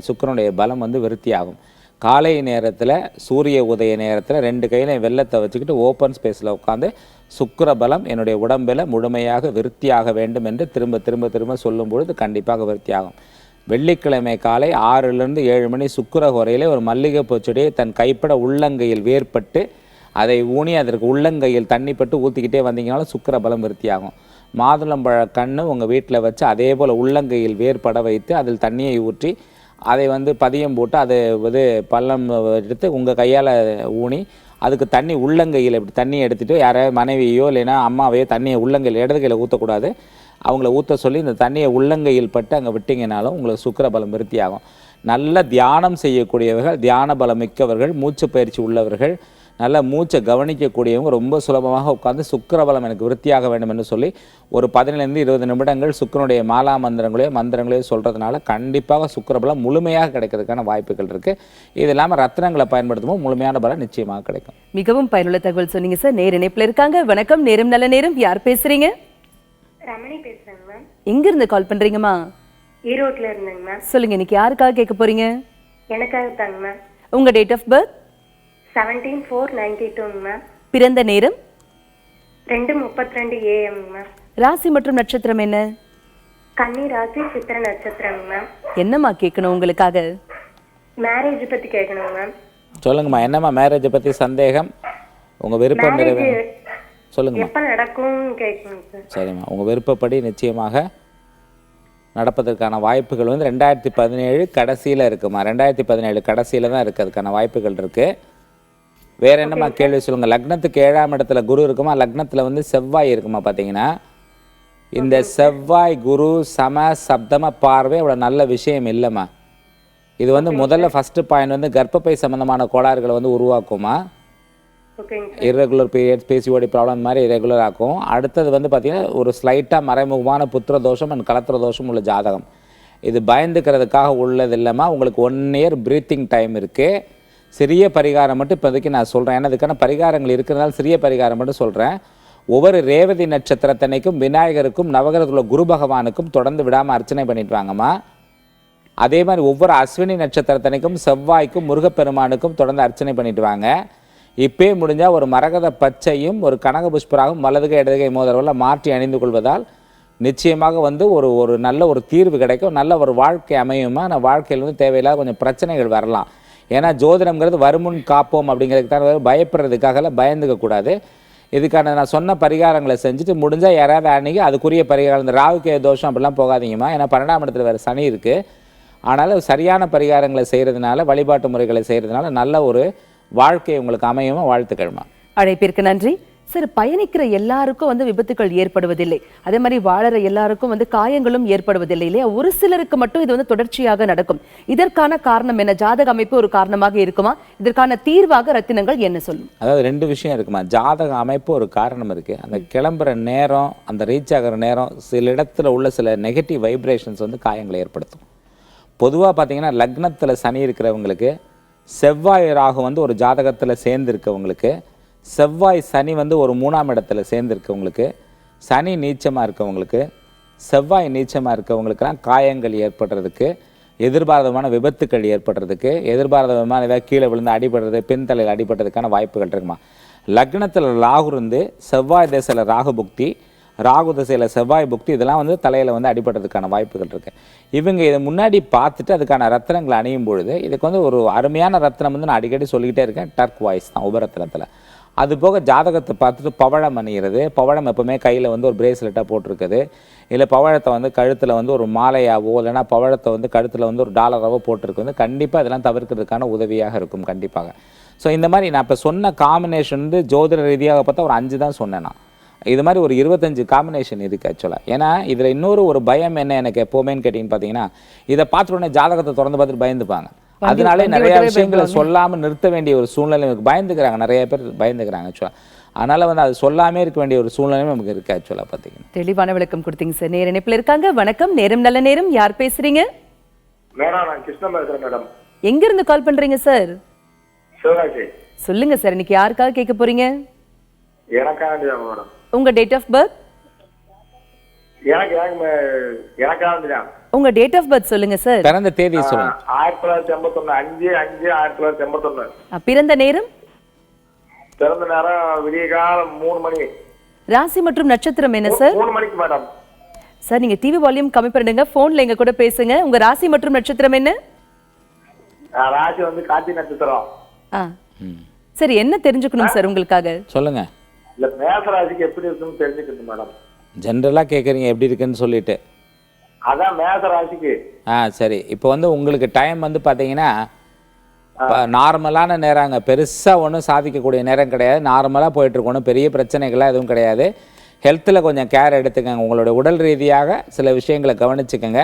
சுக்கிரனுடைய பலம் வந்து விருத்தியாகும். காலை நேரத்தில் சூரிய உதய நேரத்தில் 2 கையிலையும் வெல்லத்தை வச்சுக்கிட்டு ஓப்பன் ஸ்பேஸில் உட்காந்து சுக்கிர பலம் என்னுடைய உடம்பில் முழுமையாக விருத்தியாக வேண்டும் என்று திரும்ப திரும்ப திரும்ப சொல்லும் பொழுது கண்டிப்பாக விருத்தியாகும். வெள்ளிக்கிழமை காலை 6லிருந்து 7 மணி சுக்கிர ஹோரையிலே ஒரு மல்லிகை பூச்செடியை தன் கைப்பட உள்ளங்கையில் வேர்பட்டு அதை ஊனி அதற்கு உள்ளங்கையில் தண்ணி பட்டு ஊற்றிக்கிட்டே வந்தீங்கனாலும் சுக்கிர பலம் விருத்தியாகும். மாதுளம்பழ கண்ணு உங்கள் வீட்டில் வச்சு அதே போல் உள்ளங்கையில் வேர்பட வைத்து அதில் தண்ணியை ஊற்றி அதை வந்து பதியம் போட்டு அதை வந்து பள்ளம் எடுத்து உங்கள் கையால் ஊனி அதுக்கு தண்ணி உள்ளங்கையில் இப்படி தண்ணியை எடுத்துகிட்டு யாராவது மனைவியோ இல்லைன்னா அம்மாவையோ தண்ணியை உள்ளங்கையில் இடது கையில் ஊற்றக்கூடாது, அவங்கள ஊற்ற சொல்லி இந்த தண்ணியை உள்ளங்கையில் பட்டு அங்கே விட்டிங்கனாலும் உங்களுக்கு சுக்கிர பலம் விருத்தியாகும். நல்ல தியானம் செய்யக்கூடியவர்கள், தியான பலம் மிக்கவர்கள், மூச்சு பயிற்சி உள்ளவர்கள், நல்ல மூச்சை கவனிக்கக்கூடியவங்க ரொம்ப சுலபமாக உட்காந்து சுக்கிரபலம் எனக்கு விருத்தியாக வேண்டும் என்று சொல்லி ஒரு 15-20 நிமிடங்கள் சுக்கிரனுடைய மாலா மந்திரங்களையோ சொல்கிறதுனால கண்டிப்பாக சுக்கிரபலம் முழுமையாக கிடைக்கிறதுக்கான வாய்ப்புகள் இருக்குது. இது இல்லாமல் ரத்னங்களை பயன்படுத்தும்போது முழுமையான பலம் நிச்சயமாக கிடைக்கும். மிகவும் பயனுள்ள தகவல் சொன்னீங்க சார். நேர இணைப்பில் இருக்காங்க. வணக்கம், நேரம் நல்ல நேரம். யார் பேசுறீங்க? ரமணி பேசுறேங்க மேம். எங்கிருந்து கால் பண்றீங்கம்மா? ஈரோட்ல இருந்தேங்க மேம். சொல்லுங்க, இன்னைக்கு யாருக்காக கேட்க போறீங்க? எனக்காக தாங்க மேம். உங்க டேட் ஆஃப் பர்த்? 17/4/92 மேம். பிறந்த நேரம்? 2:32 AM மேம். ராசி மற்றும் நட்சத்திரம் என்ன? கன்னி ராசி, சித்திர நட்சத்திரம் மேம். என்னம்மா கேட்கணும் உங்களுக்காக? மேரேஜ் பத்தி கேட்கணும் மேம். சொல்லுங்கம்மா, என்னம்மா மேரேஜை பற்றி சந்தேகம்? உங்கள் விருப்பம் சொல்லுங்கம்மா. எப்ப நடக்கும்னு கேட்கணும் சார். சரிம்மா, உங்கள் விருப்பப்படி நிச்சயமாக நடப்பதற்கான வாய்ப்புகள் வந்து 2017 கடைசியில் இருக்குமா? 2017 கடைசியில் தான் இருக்குது, அதுக்கான வாய்ப்புகள் இருக்குது. வேறு என்னம்மா கேள்வி சொல்லுங்கள். லக்னத்துக்கு 7ஆம் இடத்துல குரு இருக்குமா? லக்னத்தில் வந்து செவ்வாய் இருக்குமா? பார்த்தீங்கன்னா இந்த செவ்வாய் குரு சம சப்தம பார்வை அவ்வளோ நல்ல விஷயம் இல்லைம்மா. இது வந்து முதல்ல ஃபஸ்ட்டு பாயிண்ட் வந்து கர்ப்பப்பை சம்மந்தமான கோளாறுகளை வந்து உருவாக்குமா. இர்ரெகுலர் பீரியட்ஸ், பிசிஓடி ப்ராப்ளம் மாதிரி ரெகுலர் ஆக்கும். அடுத்தது வந்து பார்த்திங்கன்னா ஒரு ஸ்லைட்டாக மறைமுகமான புத்திர தோஷம் அண்ட் கலத்திர தோஷம் உள்ள ஜாதகம். இது பயந்துக்கிறதுக்காக உள்ளது இல்லைம்மா. உங்களுக்கு 1 இயர் ப்ரீத்திங் டைம் இருக்குது. சிறிய பரிகாரம் மட்டும் இப்போதைக்கு நான் சொல்கிறேன், ஏன்னா அதுக்கான பரிகாரங்கள் இருக்கிறதுனால சிறிய பரிகாரம் மட்டும் சொல்கிறேன். ஒவ்வொரு ரேவதி நட்சத்திரத்தன்னைக்கும் விநாயகருக்கும் நவகிரகத்தில் குரு பகவானுக்கும் தொடர்ந்து விடாமல் அர்ச்சனை பண்ணிட்டு வாங்கம்மா. அதே மாதிரி ஒவ்வொரு அஸ்வினி நட்சத்திரத்தன்னைக்கும் செவ்வாய்க்கும் முருகப்பெருமானுக்கும் தொடர்ந்து அர்ச்சனை பண்ணிட்டு வாங்க. இப்பே முடிஞ்சால் ஒரு மரகத பச்சையும் ஒரு கனக புஷ்பராகவும் வலதுகை இடதுகை மோதிரவெல்லாம் மாற்றி அணிந்து கொள்வதால் நிச்சயமாக வந்து ஒரு நல்ல ஒரு தீர்வு கிடைக்கும். நல்ல ஒரு வாழ்க்கை அமையுமா. நான் வாழ்க்கையில் வந்து தேவையில்லாத கொஞ்சம் பிரச்சனைகள் வரலாம். ஏன்னா ஜோதிடம்ங்கிறது வருமுன் காப்போம் அப்படிங்கிறதுக்கு தான், பயப்படுறதுக்காகலாம் பயந்துக்கக்கூடாது. இதுக்கான நான் சொன்ன பரிகாரங்களை செஞ்சுட்டு முடிஞ்சால் யாராவது அன்றைக்கி அதுக்குரிய பரிகாரம், இந்த ராகுக்கே தோஷம் அப்படிலாம் போகாதீங்கம்மா. ஏன்னா 12ஆம் இடத்துல வேறு சனி இருக்குது. ஆனாலும் சரியான பரிகாரங்களை செய்கிறதுனால, வழிபாட்டு முறைகளை செய்கிறதுனால நல்ல ஒரு வாழ்க்கை உங்களுக்கு அமையுமா. வாழ்த்துக்கள்மா. அழைப்பிற்கு நன்றி. சார், பயணிக்கிற எல்லாருக்கும் வந்து விபத்துக்கள் ஏற்படுவதில்லை, அதே மாதிரி வாழற எல்லாருக்கும் வந்து காயங்களும் ஏற்படுவதில்லை இல்லையா? ஒரு சிலருக்கு மட்டும் இது வந்து தொடர்ச்சியாக நடக்கும். இதற்கான காரணம் என்ன? ஜாதக அமைப்பு ஒரு காரணமாக இருக்குமா? இதற்கான தீர்வாக ரத்தினங்கள் என்ன சொல்லும்? அதாவது 2 விஷயம் இருக்குமா. ஜாதக அமைப்பு ஒரு காரணம் இருக்குது. அந்த கிளம்புற நேரம், அந்த ரீச் ஆகிற நேரம், சில இடத்துல உள்ள சில நெகட்டிவ் வைப்ரேஷன்ஸ் வந்து காயங்களை ஏற்படுத்தும். பொதுவாக பார்த்தீங்கன்னா லக்னத்தில் சனி இருக்கிறவங்களுக்கு, செவ்வாய் ராகு வந்து ஒரு ஜாதகத்தில் சேர்ந்துருக்கவங்களுக்கு, செவ்வாய் சனி வந்து ஒரு 3ஆம் இடத்துல சேர்ந்துருக்கவங்களுக்கு, சனி நீச்சமாக இருக்கவங்களுக்கு, செவ்வாய் நீச்சமாக இருக்கவங்களுக்கெல்லாம் காயங்கள் ஏற்படுறதுக்கு, எதிர்பாராதமான விபத்துக்கள் ஏற்படுறதுக்கு, எதிர்பாராதமான ஏதாவது கீழே விழுந்து அடிபடுறது, பின்தலையில் அடிபடுறதுக்கான வாய்ப்புகள் இருக்குமா. லக்னத்தில் ராகு இருந்து செவ்வாய் தேசத்தில் ராகு புக்தி, ராகு திசையில் செவ்வாய் புக்தி, இதெல்லாம் வந்து தலையில் வந்து அடிபடுறதுக்கான வாய்ப்புகள் இருக்குது. இவங்க இதை முன்னாடி பார்த்துட்டு அதுக்கான ரத்தினங்களை அணியும் பொழுது இதுக்கு வந்து ஒரு அருமையான ரத்தினம் வந்து நான் அடிக்கடி சொல்லிக்கிட்டே இருக்கேன், டர்க் வாய்ஸ் தான் உபரத்தினத்தில். அது போக ஜாதகத்தை பார்த்துட்டு பவழம் அணிகிறது. பவழம் எப்பவுமே கையில் வந்து ஒரு பிரேஸ்லெட்டாக போட்டிருக்குது, இல்லை பவழத்தை வந்து கழுத்தில் வந்து ஒரு மாலையாவோ இல்லைனா பவழத்தை வந்து கழுத்தில் வந்து ஒரு டாலராவோ போட்டிருக்கு வந்து கண்டிப்பாக இதெல்லாம் தவிர்க்கிறதுக்கான உதவியாக இருக்கும் கண்டிப்பாக. ஸோ இந்த மாதிரி நான் இப்போ சொன்ன காம்பினேஷன் வந்து ஜோதிட ரீதியாக பார்த்தா ஒரு 5 தான் சொன்னேன் நான். இது மாதிரி ஒரு 25 காம்பினேஷன் இருக்குது ஆக்சுவலாக. ஏன்னா இதில் இன்னொரு ஒரு பயம் என்ன எனக்கு எப்போவுமேன்னு கேட்டிங்கன்னு பார்த்தீங்கன்னா, இதை பார்த்த உடனே ஜாதகத்தை திறந்து பார்த்துட்டு பயந்துப்பாங்க. அதனாலே நிறைய விஷயங்களை சொல்லாமல் நிறுத்த வேண்டிய ஒரு சூழ்நிலை பயந்துக்கிறாங்க, நிறைய பேர் பயந்துக்கிறாங்க ஆக்சுவலாக. அதனால வந்து அது சொல்லாமே இருக்க வேண்டிய ஒரு சூழ்நிலையும் நமக்கு இருக்கு ஆக்சுவலாக பார்த்தீங்கன்னா. தெளிவான விளக்கம் கொடுத்தீங்க சார். நேர இணைப்பில் இருக்காங்க. வணக்கம், நேரம் நல்ல நேரம். யார் பேசுறீங்க? மேடம், நான் கிருஷ்ணன் பேசுறேன் மேடம். எங்க இருந்து கால் பண்றீங்க சார்? சிவராஜ். சொல்லுங்க சார், இன்னைக்கு யாருக்காக கேட்க போறீங்க? எனக்காக மேடம். உங்க டேட் ஆஃப் பர்த்? எனக்காக உங்க டேட் ஆஃப் பர்த் சொல்லுங்க சார். பிறந்த தேதி சொல்லுங்க. 1981 5/5/1981. பிறந்த நேரம்? பிறந்த நேரம் விடிய காலம் 3 மணி. ராசி மற்றும் நட்சத்திரம் என்ன சார்? 3 மணிக்கு மேடம். சார் நீங்க டிவி வால்யூம் கம்மி பண்ணுங்க, போன்ல எங்க கூட பேசுங்க. உங்க ராசி மற்றும் நட்சத்திரம் என்ன? ராசி வந்து கார்த்திகை நட்சத்திரம். சரி, என்ன தெரிஞ்சுக்கணும் சார் உங்களுக்காக? சொல்லுங்க. இல்ல மேஷ ராசிக்கு எப்படி இருக்குன்னு தெரிஞ்சுக்கணும் மேடம். ஜென்ரலாக கேட்குறீங்க எப்படி இருக்குன்னு சொல்லிட்டு. அதான் மேஷ ராசிக்கு. சரி, இப்போ வந்து உங்களுக்கு டைம் வந்து பார்த்தீங்கன்னா நார்மலான நேரங்க, பெருசாக ஒன்றும் சாதிக்கக்கூடிய நேரம் கிடையாது. நார்மலாக போயிட்டுருக்கணும், பெரிய பிரச்சனைகள்லாம் எதுவும் கிடையாது. ஹெல்த்தில் கொஞ்சம் கேர் எடுத்துக்கங்க, உங்களோட உடல் ரீதியாக சில விஷயங்களை கவனிச்சுக்கோங்க.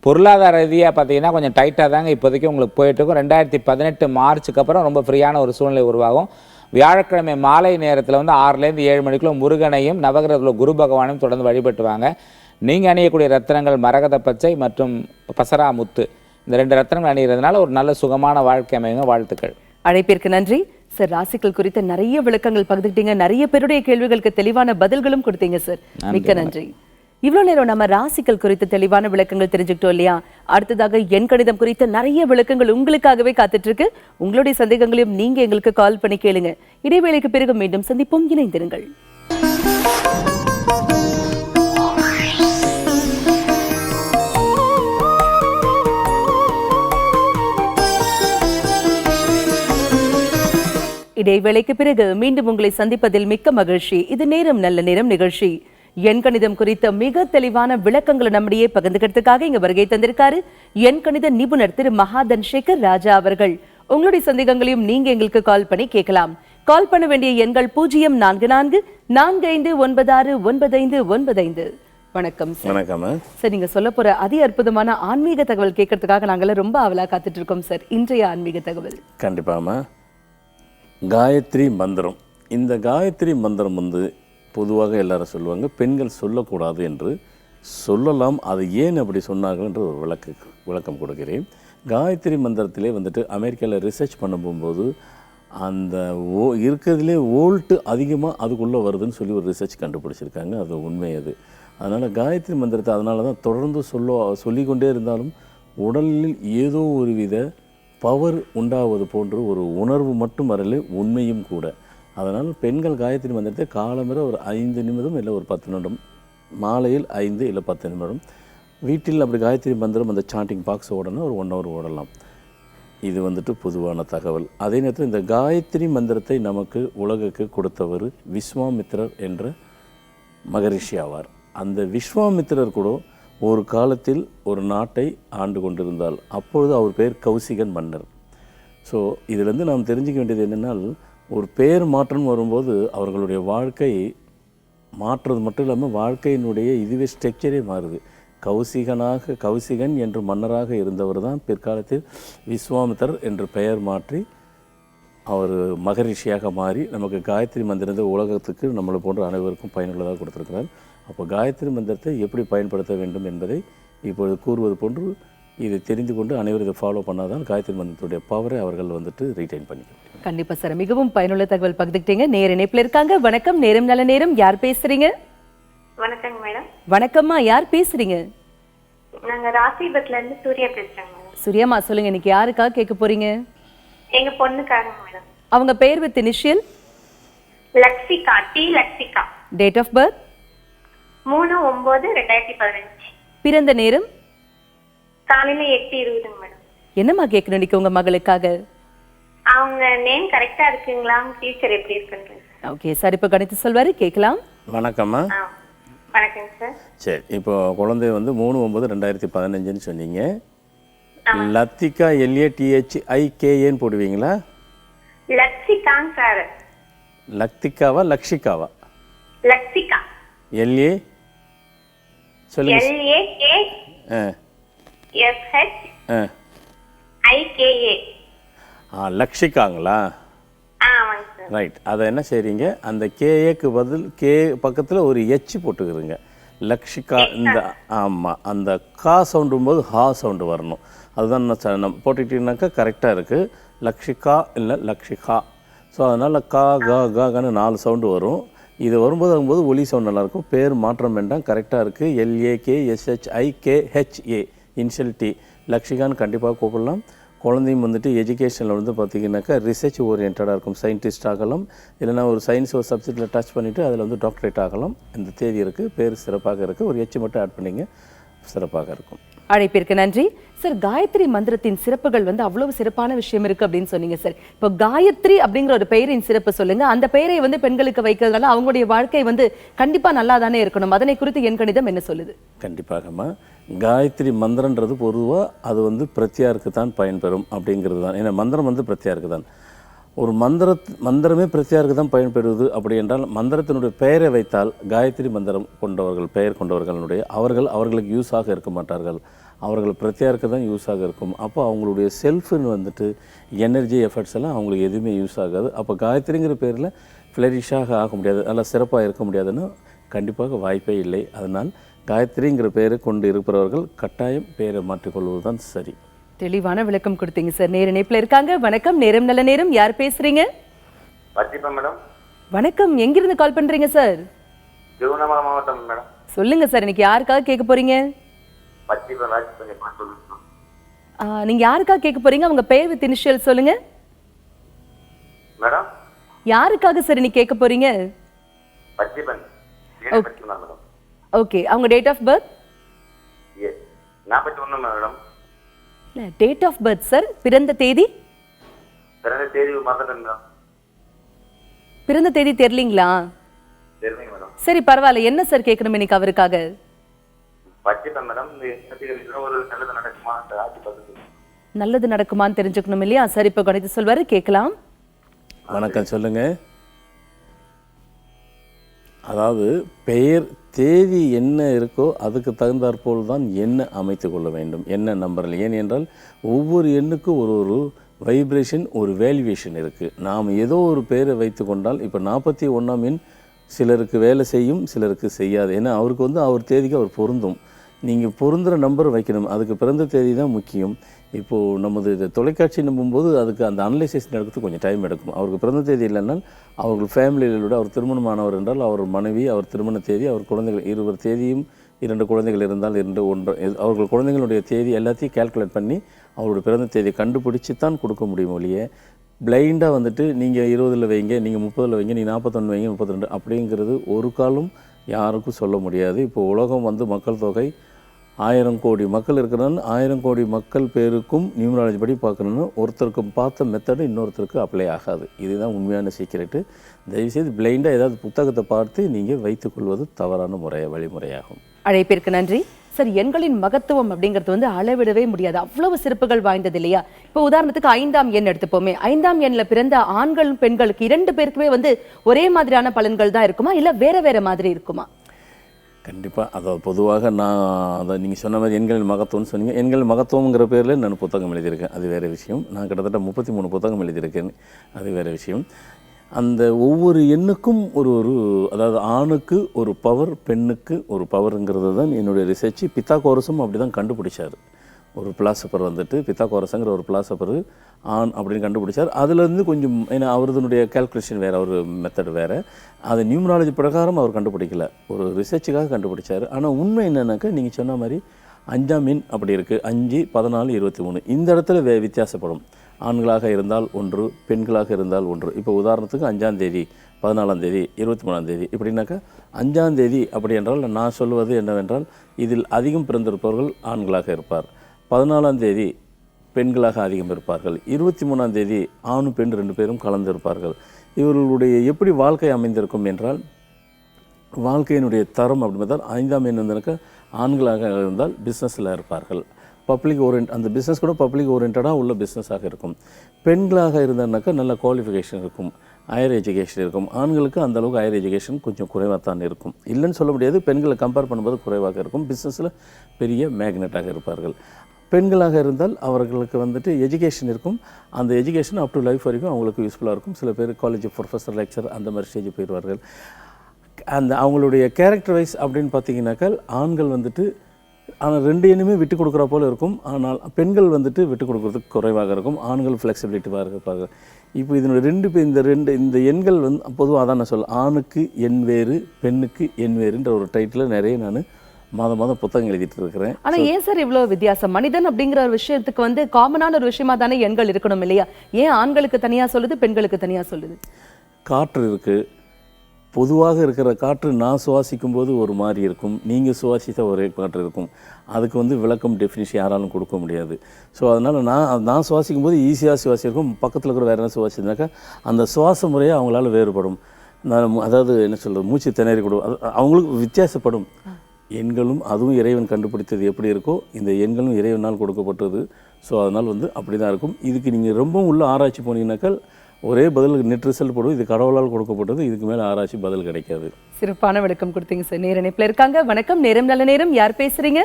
பொருளாதார ரீதியாக பார்த்தீங்கன்னா கொஞ்சம் டைட்டாக தாங்க இப்போதைக்கு உங்களுக்கு போயிட்டுருக்கும். 2018 மார்ச்சுக்கு அப்புறம் ரொம்ப ஃப்ரீயான ஒரு சூழ்நிலை உருவாகும். வியாழக்கிழமை மாலை நேரத்தில் வந்து 6லேருந்து 7 மணிக்குள்ள முருகனையும் நவகிரகத்தில் குரு பகவானையும் தொடர்ந்து வழிபட்டு வாங்க. நீங்கள் அணியக்கூடிய ரத்தினங்கள் மரகத பச்சை மற்றும் பசரா முத்து, இந்த 2 ரத்தினங்கள் அணிகிறதுனால ஒரு நல்ல சுகமான வாழ்க்கை அமையுங்க. வாழ்த்துக்கள். அழைப்பிற்கு நன்றி சார். ராசிகள் குறித்த நிறைய விளக்கங்கள் பகிர்ந்துட்டீங்க, நிறைய பேருடைய கேள்விகளுக்கு தெளிவான பதில்களும் கொடுத்தீங்க சார். மிக்க நன்றி. இவ்வளவு நேரம் நம்ம ராசிகள் குறித்து தெளிவான விளக்கங்கள் தெரிஞ்சுக்கிட்டோம் இல்லையா? அடுத்ததாக எண் கணிதம் குறித்த நிறைய விளக்கங்கள் உங்களுக்காகவே காத்துட்டு இருக்கு. உங்களுடைய சந்தேகங்களையும் நீங்க எங்களுக்கு கால் பண்ணி கேளுங்க. இடைவேளைக்கு பிறகு மீண்டும் சந்திப்போம். இணைந்திருங்கள். இடைவேளைக்கு பிறகு மீண்டும் உங்களை சந்திப்பதில் மிக்க மகிழ்ச்சி. இது நேரம் நல்ல நேரம் நிகழ்ச்சி. எண்கணிதம் குறித்த மிக தெளிவான விளக்கங்களை நம்மிடையே பகிர்ந்துக்கிறதுக்காக இங்க வருகை தந்திருக்காரு எண்கணித நிபுணர் திரு மகாதன் சேகர் ராஜா அவர்கள். உங்களுடைய சந்தேகங்களையும் நீங்க எங்களுக்கு கால் பண்ணி கேட்கலாம். கால் பண்ண வேண்டிய எண்கள் 0444459595. வணக்கம் சார். வணக்கம் சார். நீங்க சொல்ல போற அதி அற்புதமான ஆன்மீக தகவல் கேட்கறதுக்காக நாங்களாம் ரொம்ப ஆவலா காத்துட்டு இருக்கோம் சார். இன்றைய ஆன்மீக தகவல் கண்டிப்பாமா காயத்ரி மந்திரம். இந்த காயத்ரி மந்திரம் வந்து பொதுவாக எல்லாரும் சொல்லுவாங்க, பெண்கள் சொல்லக்கூடாது என்று. சொல்லலாம், அது ஏன் அப்படி சொன்னார்கள் என்று ஒரு விளக்கம் கொடுக்கிறேன். காயத்ரி மந்திரத்திலே வந்துட்டு அமெரிக்காவில் ரிசர்ச் பண்ண போகும்போது அந்த இருக்கிறதுலே வோல்ட்டு அதிகமாக அதுக்குள்ளே வருதுன்னு சொல்லி ஒரு ரிசர்ச் கண்டுபிடிச்சிருக்காங்க. அது உண்மை. அது அதனால் காயத்ரி மந்திரத்தை அதனால தான் தொடர்ந்து சொல்லிக்கொண்டே இருந்தாலும் உடலில் ஏதோ ஒரு வித பவர் உண்டாவது போன்ற ஒரு உணர்வு மட்டும் வரல, உண்மையும் கூட. அதனால் பெண்கள் காயத்ரி மந்திரத்தை காலம்பர ஒரு 5 நிமிடம் இல்லை ஒரு 10 நிமிடம், மாலையில் 5 இல்லை 10 நிமிடம் வீட்டில் அப்படி காயத்ரி மந்திரம் அந்த சாண்டிங் பாக்ஸ் ஓடணும், ஒரு 1 hour ஓடலாம். இது வந்துட்டு பொதுவான தகவல். அதே நேரத்தில் இந்த காயத்ரி மந்திரத்தை நமக்கு உலகுக்கு கொடுத்தவர் விஸ்வாமித்திரர் என்ற மகரிஷி ஆவார். அந்த விஸ்வாமித்திரர் கூட ஒரு காலத்தில் ஒரு நாட்டை ஆண்டு கொண்டிருந்தால் அப்பொழுது அவர் பேர் கௌசிகன் மன்னர். ஸோ இதிலேருந்து நாம் தெரிஞ்சிக்க வேண்டியது என்னென்னால், ஒரு பேர் மாற்றம் வரும்போது அவர்களுடைய வாழ்க்கை மாற்றுறது மட்டும் இல்லாமல் வாழ்க்கையினுடைய இதுவே ஸ்ட்ரக்சரே மாறுது. கௌசிகன் என்று மன்னராக இருந்தவர் தான் பிற்காலத்தில் விஸ்வாமித்தர் என்று பெயர் மாற்றி அவர் மகரிஷியாக மாறி நமக்கு காயத்ரி மந்திரத்தை உலகத்துக்கு நம்மளை போன்ற அனைவருக்கும் பயனுள்ளதாக கொடுத்துருக்கிறார். அப்போ காயத்ரி மந்திரத்தை எப்படி பயன்படுத்த வேண்டும் என்பதை இப்பொழுது கூறுவது போன்று இதை தெரிந்து கொண்டு அனைவரும் இதை ஃபாலோ பண்ணாதான் காயத்ரி மந்திரத்துடைய பவரை அவர்கள் வந்துட்டு ரீடைன் பண்ணிக்க. கண்டிப்பா சார், மிகவும் பயனுள்ள தகவல் பகிர்ந்துக்கிட்டீங்க. நேர இணைப்புல இருக்காங்க. வணக்கம், நேரம் நல்ல நேரம். யார் பேசுறீங்க? வணக்கங்க மேடம். வணக்கம்மா, யார் பேசுறீங்க? நாங்க ராசிபத்ல இருந்து சூர்யா பேசுறேங்க மேடம். சூர்யாமா, சொல்லுங்க, இன்னைக்கு யாருக்காக கேட்க போறீங்க? எங்க பொண்ணுக்காக மேடம். அவங்க பெயர் with initial? Lakshika, T Lakshika. Date of birth? 3/9/2015. பிறந்த நேரம் காலையில 8:20 மேடம். என்னம்மா கேட்கணும் இன்னைக்கு உங்க மகளுக்காக? அவங்க நேம் கரெக்டா இருக்குங்களா, ஃபியூச்சர் எப்படி இருக்குன்னு? ஓகே சார், இப்போ கணித்து சொல்வாரு, கேட்கலாம். வணக்கம்மா. வணக்கம் சார். சரி, இப்போ குழந்தை வந்து 3/9/2015ன்னு சொன்னீங்க. லத்திகா LATHIKAன்னு போடுவீங்களா? லக்ஷிகாங்க சார். லத்திகாவா லக்ஷிகாவா? லக்ஷிகா. LA சொல்லுங்க. LAKSHIKA. லக்ஷிகாங்களா? ஆமாங்க சார். ரைட். அதை என்ன செய்றீங்க, அந்த கேஏக்கு பதில் கே பக்கத்தில் ஒரு எச் போட்டுக்கிறீங்க. லக்ஷிகா. இந்த ஆமாம், அந்த கா சவுண்டும் போது ஹா சவுண்டு வரணும். அதுதான் நம்ம போட்டுக்கிட்டீங்கன்னாக்கா கரெக்டாக இருக்குது. லக்ஷிகா இல்லை லக்ஷிகா. ஸோ அதனால் கா கா கான்னு 4 சவுண்டு வரும். இது வரும்போது ஒலி சவுண்ட் நல்லாயிருக்கும். பேர் மாற்றம் வேண்டாம், கரெக்டாக இருக்குது. LAKSHIKHA initial D. லக்ஷிகான்னு கண்டிப்பாக கூப்பிடலாம். குழந்தையும் வந்துட்டு எஜுகேஷனில் வந்து பார்த்திங்கனாக்கா ரிசர்ச் ஓரியன்டாக இருக்கும். சயின்டிஸ்ட் ஆகலாம், இல்லைனா ஒரு சயின்ஸ் ஒரு சப்ஜெக்டில் டச் பண்ணிவிட்டு அதில் வந்து டாக்டரேட் ஆகலாம். இந்த தேதி இருக்குது, பேர் சிறப்பாக இருக்குது. ஒரு எச்சு மட்டும் ஆட் பண்ணிங்க, சிறப்பாக இருக்கும். அழைப்பிற்கு நன்றி சார். காயத்ரி மந்திரத்தின் சிறப்புகள் வந்து அவ்வளவு சிறப்பான விஷயம் இருக்கு அப்படின்னு சொன்னீங்க சார். இப்போ காயத்ரி அப்படிங்கிற ஒரு பெயரின் சிறப்பு சொல்லுங்க. அந்த பெயரை வந்து பெண்களுக்கு வைக்கிறதுனால அவங்களுடைய வாழ்க்கை வந்து கண்டிப்பா நல்லா தானே இருக்கணும். அதனை குறித்து என் கணிதம் என்ன சொல்லுது? கண்டிப்பாகம்மா. காயத்ரி மந்திரன்றது பொதுவாக அது வந்து பிரத்யாருக்கு தான் பயன்பெறும் அப்படிங்கிறது தான். ஏன்னா மந்திரம் வந்து பிரத்யாருக்கு தான். ஒரு மந்திரமே பிரத்யாருக்கு தான் பயன்பெறுவது. அப்படி என்றால் மந்திரத்தினுடைய பெயரை வைத்தால் காயத்ரி மந்திரம் கொண்டவர்கள், பெயர் கொண்டவர்களுடைய அவர்களுக்கு யூஸாக இருக்க மாட்டார்கள். அவர்கள் பிரத்யாருக்கு தான் யூஸாக இருக்கும். அப்போ அவங்களுடைய செல்ஃப்னு வந்துட்டு எனர்ஜி எஃபர்ட்ஸ் எல்லாம் அவங்களுக்கு எதுவுமே யூஸ் ஆகாது. அப்போ காயத்ரிங்கிற பேரில் ஃப்ளரிஷாக ஆக முடியாது, நல்லா சிறப்பாக இருக்க முடியாதுன்னு கண்டிப்பாக வாய்ப்பே இல்லை. அதனால் காயத்ரிங்கிற பெயரை கொண்டு இருப்பவர்கள் கட்டாயம் பெயரை மாற்றிக்கொள்வது தான் சரி. தெளிவான விளக்கம் கொடுத்தீங்க சார். நேர இணைப்புல இருக்காங்க. வணக்கம், நேரம் நல்ல நேரம். யார் பேசுறீங்க? மேடம். வணக்கம், எங்கிருந்து கால் பண்றீங்க சார்? திருவண்ணாமலை மாவட்டம் மேடம். சொல்லுங்க சார், இன்னைக்கு யாருக்காக கேட்க போறீங்க? நீங்க யாருக்காக கேட்க போறீங்க? உங்க பெயர் வித் இனிஷியல் சொல்லுங்க மேடம். யாருக்காக சார் இன்னைக்கு கேட்க போறீங்க? ஓகே, அவங்க date of birth? 41 madam. Date of birth sir. பிறந்த தேதி? பிறந்த தேதி மறந்துட்டேன். பிறந்த தேதி தெரியலீங்களா? தெரியல மேடம். சரி பரவாயில்ல. என்ன சார் கேட்கணும் இன்னைக்கு அவருக்காக? மேடம், ஒரு நல்லது நடக்குமா, நல்லது நடக்குமான்னு தெரிஞ்சுக்கணும் இல்லையா? சரி, இப்போ கணித்து சொல்வாரு, கேட்கலாம். வணக்கம், சொல்லுங்க. அதாவது பெயர் தேதி என்ன இருக்கோ அதுக்கு தகுந்தாற்போல் தான் எண்ணை அமைத்து கொள்ள வேண்டும். என்ன நம்பரில். ஏனென்றால் ஒவ்வொரு எண்ணுக்கும் ஒரு வைப்ரேஷன், ஒரு வேல்யூவேஷன் இருக்குது. நாம் ஏதோ ஒரு பெயரை வைத்து கொண்டால், இப்போ 41ஆம் எண் சிலருக்கு வேலை செய்யும், சிலருக்கு செய்யாது. ஏன்னா அவருக்கு வந்து அவர் தேதிக்கு அவர் பொருந்தும். நீங்கள் பொருந்துகிற நம்பர் வைக்கணும். அதுக்கு பிறந்த தேதி தான் முக்கியம். இப்போது நமது தொலைக்காட்சி நம்பும்போது அதுக்கு அந்த அனலைசேஷன் எடுக்கிறதுக்கு கொஞ்சம் டைம் எடுக்கும். அவருக்கு பிறந்த தேதி இல்லைன்னால் அவர்கள் ஃபேமிலியோட அவர் திருமணமானவர் என்றால் அவர் மனைவி, அவர் திருமண தேதி, அவர் குழந்தைகள் 20 தேதியும் 2 குழந்தைகள் இருந்தால் 2 1 அவர்கள் குழந்தைகளுடைய தேதி எல்லாத்தையும் கால்குலேட் பண்ணி அவருடைய பிறந்த தேதியை கண்டுபிடிச்சி தான் கொடுக்க முடியும். ஒழிய பிளைண்டாக வந்துட்டு நீங்கள் 20ல் வைங்க, நீங்கள் 30ல் வைங்க, நீங்கள் 41 வைங்க, 32 அப்படிங்கிறது ஒரு காலம் யாருக்கும் சொல்ல முடியாது. இப்போ உலகம் வந்து மக்கள் தொகை 1000 கோடி மக்கள் இருக்கிறனால 1000 கோடி மக்கள் பேருக்கும் நியூமராலஜி படி பார்க்கணுன்னு ஒருத்தருக்கு பார்த்த மெத்தடு இன்னொருத்தருக்கு அப்ளை ஆகாது. இதுதான் உண்மையான சீக்கிரட்டு. தயவுசெய்து பிளைண்டாக ஏதாவது புத்தகத்தை பார்த்து நீங்கள் வைத்துக்கொள்வது தவறான வழிமுறையாகும். அழைப்பிற்கு நன்றி சார். எண்களின் மகத்துவம் அப்படிங்கிறது வந்து அளவிடவே முடியாது, அவ்வளவு சிறப்புகள் வாய்ந்தது இல்லையா? இப்போ உதாரணத்துக்கு 5ஆம் எண் எடுத்துப்போமே. 5ஆம் எண்ணில் பிறந்த ஆண்கள் பெண்களுக்கு 2 பேருக்குமே வந்து ஒரே மாதிரியான பலன்கள் தான் இருக்குமா, இல்லை வேற வேற மாதிரி இருக்குமா? கண்டிப்பாக. அதாவது பொதுவாக நான் அதை நீங்கள் சொன்ன மாதிரி எண்களின் மகத்துவம்னு சொன்னீங்க. எண்களின் மகத்துவங்கிற பேரில் நான் புத்தகம் எழுதியிருக்கேன், அது வேறு விஷயம். நான் கிட்டத்தட்ட 33 புத்தகம் எழுதியிருக்கேன், அது வேறு விஷயம். அந்த ஒவ்வொரு எண்ணுக்கும் அதாவது ஆணுக்கு ஒரு பவர், பெண்ணுக்கு ஒரு பவருங்கிறது தான் என்னுடைய ரிசர்ச். பித்தாகோரஸும் அப்படி தான் கண்டுபிடிச்சார். ஒரு பிலாசபர் வந்துட்டு பித்தாகோரஸுங்கிற ஒரு பிலாசபர் ஆண் அப்படின்னு கண்டுபிடிச்சார். அதுலேருந்து கொஞ்சம் ஏன்னா அவருடைய கால்குலேஷன் வேறு, அவர் மெத்தட் வேறு. அது நியூமராலஜி பிரகாரம் அவர் கண்டுபிடிக்கல, ஒரு ரிசர்ச்சுக்காக கண்டுபிடிச்சார். ஆனால் உண்மை என்னன்னாக்கா நீங்கள் சொன்ன மாதிரி 5ஆம் எண் அப்படி இருக்குது. 5, 14, 23 இந்த இடத்துல வித்தியாசப்படும். ஆண்களாக இருந்தால் 1, பெண்களாக இருந்தால் 1. இப்போ உதாரணத்துக்கு 5ஆம் தேதி 14ஆம் தேதி 23ஆம் தேதி இப்படின்னாக்கா 5ஆம் தேதி அப்படி என்றால் நான் சொல்வது என்னவென்றால் இதில் அதிகம் பிறந்திருப்பவர்கள் ஆண்களாக இருப்பார். 14ஆம் தேதி பெண்களாக அதிகம் இருப்பார்கள். 23ஆம் தேதி ஆணும் பெண் 2 பேரும் கலந்திருப்பார்கள். இவர்களுடைய எப்படி வாழ்க்கை அமைந்திருக்கும் என்றால் வாழ்க்கையினுடைய தரம் அப்படி பார்த்தால் 5ஆம் எண் வந்தாக்கா ஆண்களாக இருந்தால் பிஸ்னஸில் இருப்பார்கள். பப்ளிக் அந்த பிஸ்னஸ் கூட பப்ளிக் ஓரியன்டாக உள்ள பிஸ்னஸாக இருக்கும். பெண்களாக இருந்தாருனாக்கா நல்ல குவாலிஃபிகேஷன் இருக்கும், ஹையர் எஜுகேஷன் இருக்கும். ஆண்களுக்கு அந்த அளவுக்கு ஹையர் எஜுகேஷன் கொஞ்சம் குறைவாக தான் இருக்கும், இல்லைன்னு சொல்ல முடியாது. பெண்களை கம்பேர் பண்ணும்போது குறைவாக இருக்கும். பிஸ்னஸில் பெரிய மேக்னெட்டாக இருப்பார்கள். பெண்களாக இருந்தால் அவர்களுக்கு வந்துட்டு எஜுகேஷன் இருக்கும். அந்த எஜுகேஷன் அப் டு லைஃப் வரைக்கும் அவங்களுக்கு யூஸ்ஃபுல்லாக இருக்கும். சில பேர் காலேஜ் ப்ரொஃபஸர், லெக்சர் அந்த மாதிரி ஸ்டேஜ் போயிடுவார்கள். அந்த அவங்களுடைய கேரக்டர் வைஸ் அப்படின்னு பார்த்தீங்கன்னாக்கா ஆண்கள் வந்துட்டு ஆனால் 2 எண்ணுமே விட்டு கொடுக்குற போல் இருக்கும். ஆனால் பெண்கள் வந்துட்டு விட்டு கொடுக்குறதுக்கு குறைவாக இருக்கும். ஆண்கள் ஃப்ளெக்சிபிலிட்டிவாக இருப்பார்கள். இப்போ இதனுடைய இந்த எண்கள் வந்து பொதுவாக அதான் நான் சொல்ல, ஆணுக்கு எண் வேறு பெண்ணுக்கு எண் வேறுன்ற ஒரு டைட்டில் நிறைய நான் மாதம் புத்தகம் எழுதிட்டு இருக்கிறேன். ஆனா ஏன் சார் இவ்வளவு வித்தியாசம்? மனிதன் அப்படிங்கிற ஒரு விஷயத்துக்கு வந்து காமனான ஒரு விஷயமா தானே எண்கள் இருக்கணும் இல்லையா? ஏன் ஆண்களுக்கு தனியா சொல்லுது, பெண்களுக்கு தனியா சொல்லுது? காற்று இருக்குது. பொதுவாக இருக்கிற காற்று நான் சுவாசிக்கும் போது ஒரு மாதிரி இருக்கும், நீங்கள் சுவாசித்த ஒரே காற்று இருக்கும். அதுக்கு வந்து விளக்கம் டெஃபினிஷன் யாராலும் கொடுக்க முடியாது. ஸோ அதனால் நான் சுவாசிக்கும் போது ஈஸியாக சுவாசிக்கும், பக்கத்தில் இருக்கிற வேறு என்ன சுவாசினாக்கா அந்த சுவாச முறையை அவங்களால வேறுபடும். அதாவது என்ன சொல்கிறது, மூச்சு திணறி கூட அவங்களுக்கு வித்தியாசப்படும். எண்களும் அதுவும் இறைவன் கண்டுபிடித்தது எப்படி இருக்கோ இந்த எண்களும் இறைவனால் கொடுக்கப்பட்டது. ஸோ அதனால் வந்து அப்படி தான் இருக்கும். இதுக்கு நீங்கள் ரொம்பவும் உள்ள ஆராய்ச்சி போனீங்கன்னாக்கா ஒரே பதில் நெட் ரிசல்ட் போடும். இது கடவுளால் கொடுக்கப்பட்டது, இதுக்கு மேலே ஆராய்ச்சி பதில் கிடைக்காது. சிறப்பான விளக்கம் கொடுத்தீங்க சார். நேர இணைப்புல இருக்காங்க. வணக்கம், நேரம் நல்ல நேரம். யார் பேசுறீங்க?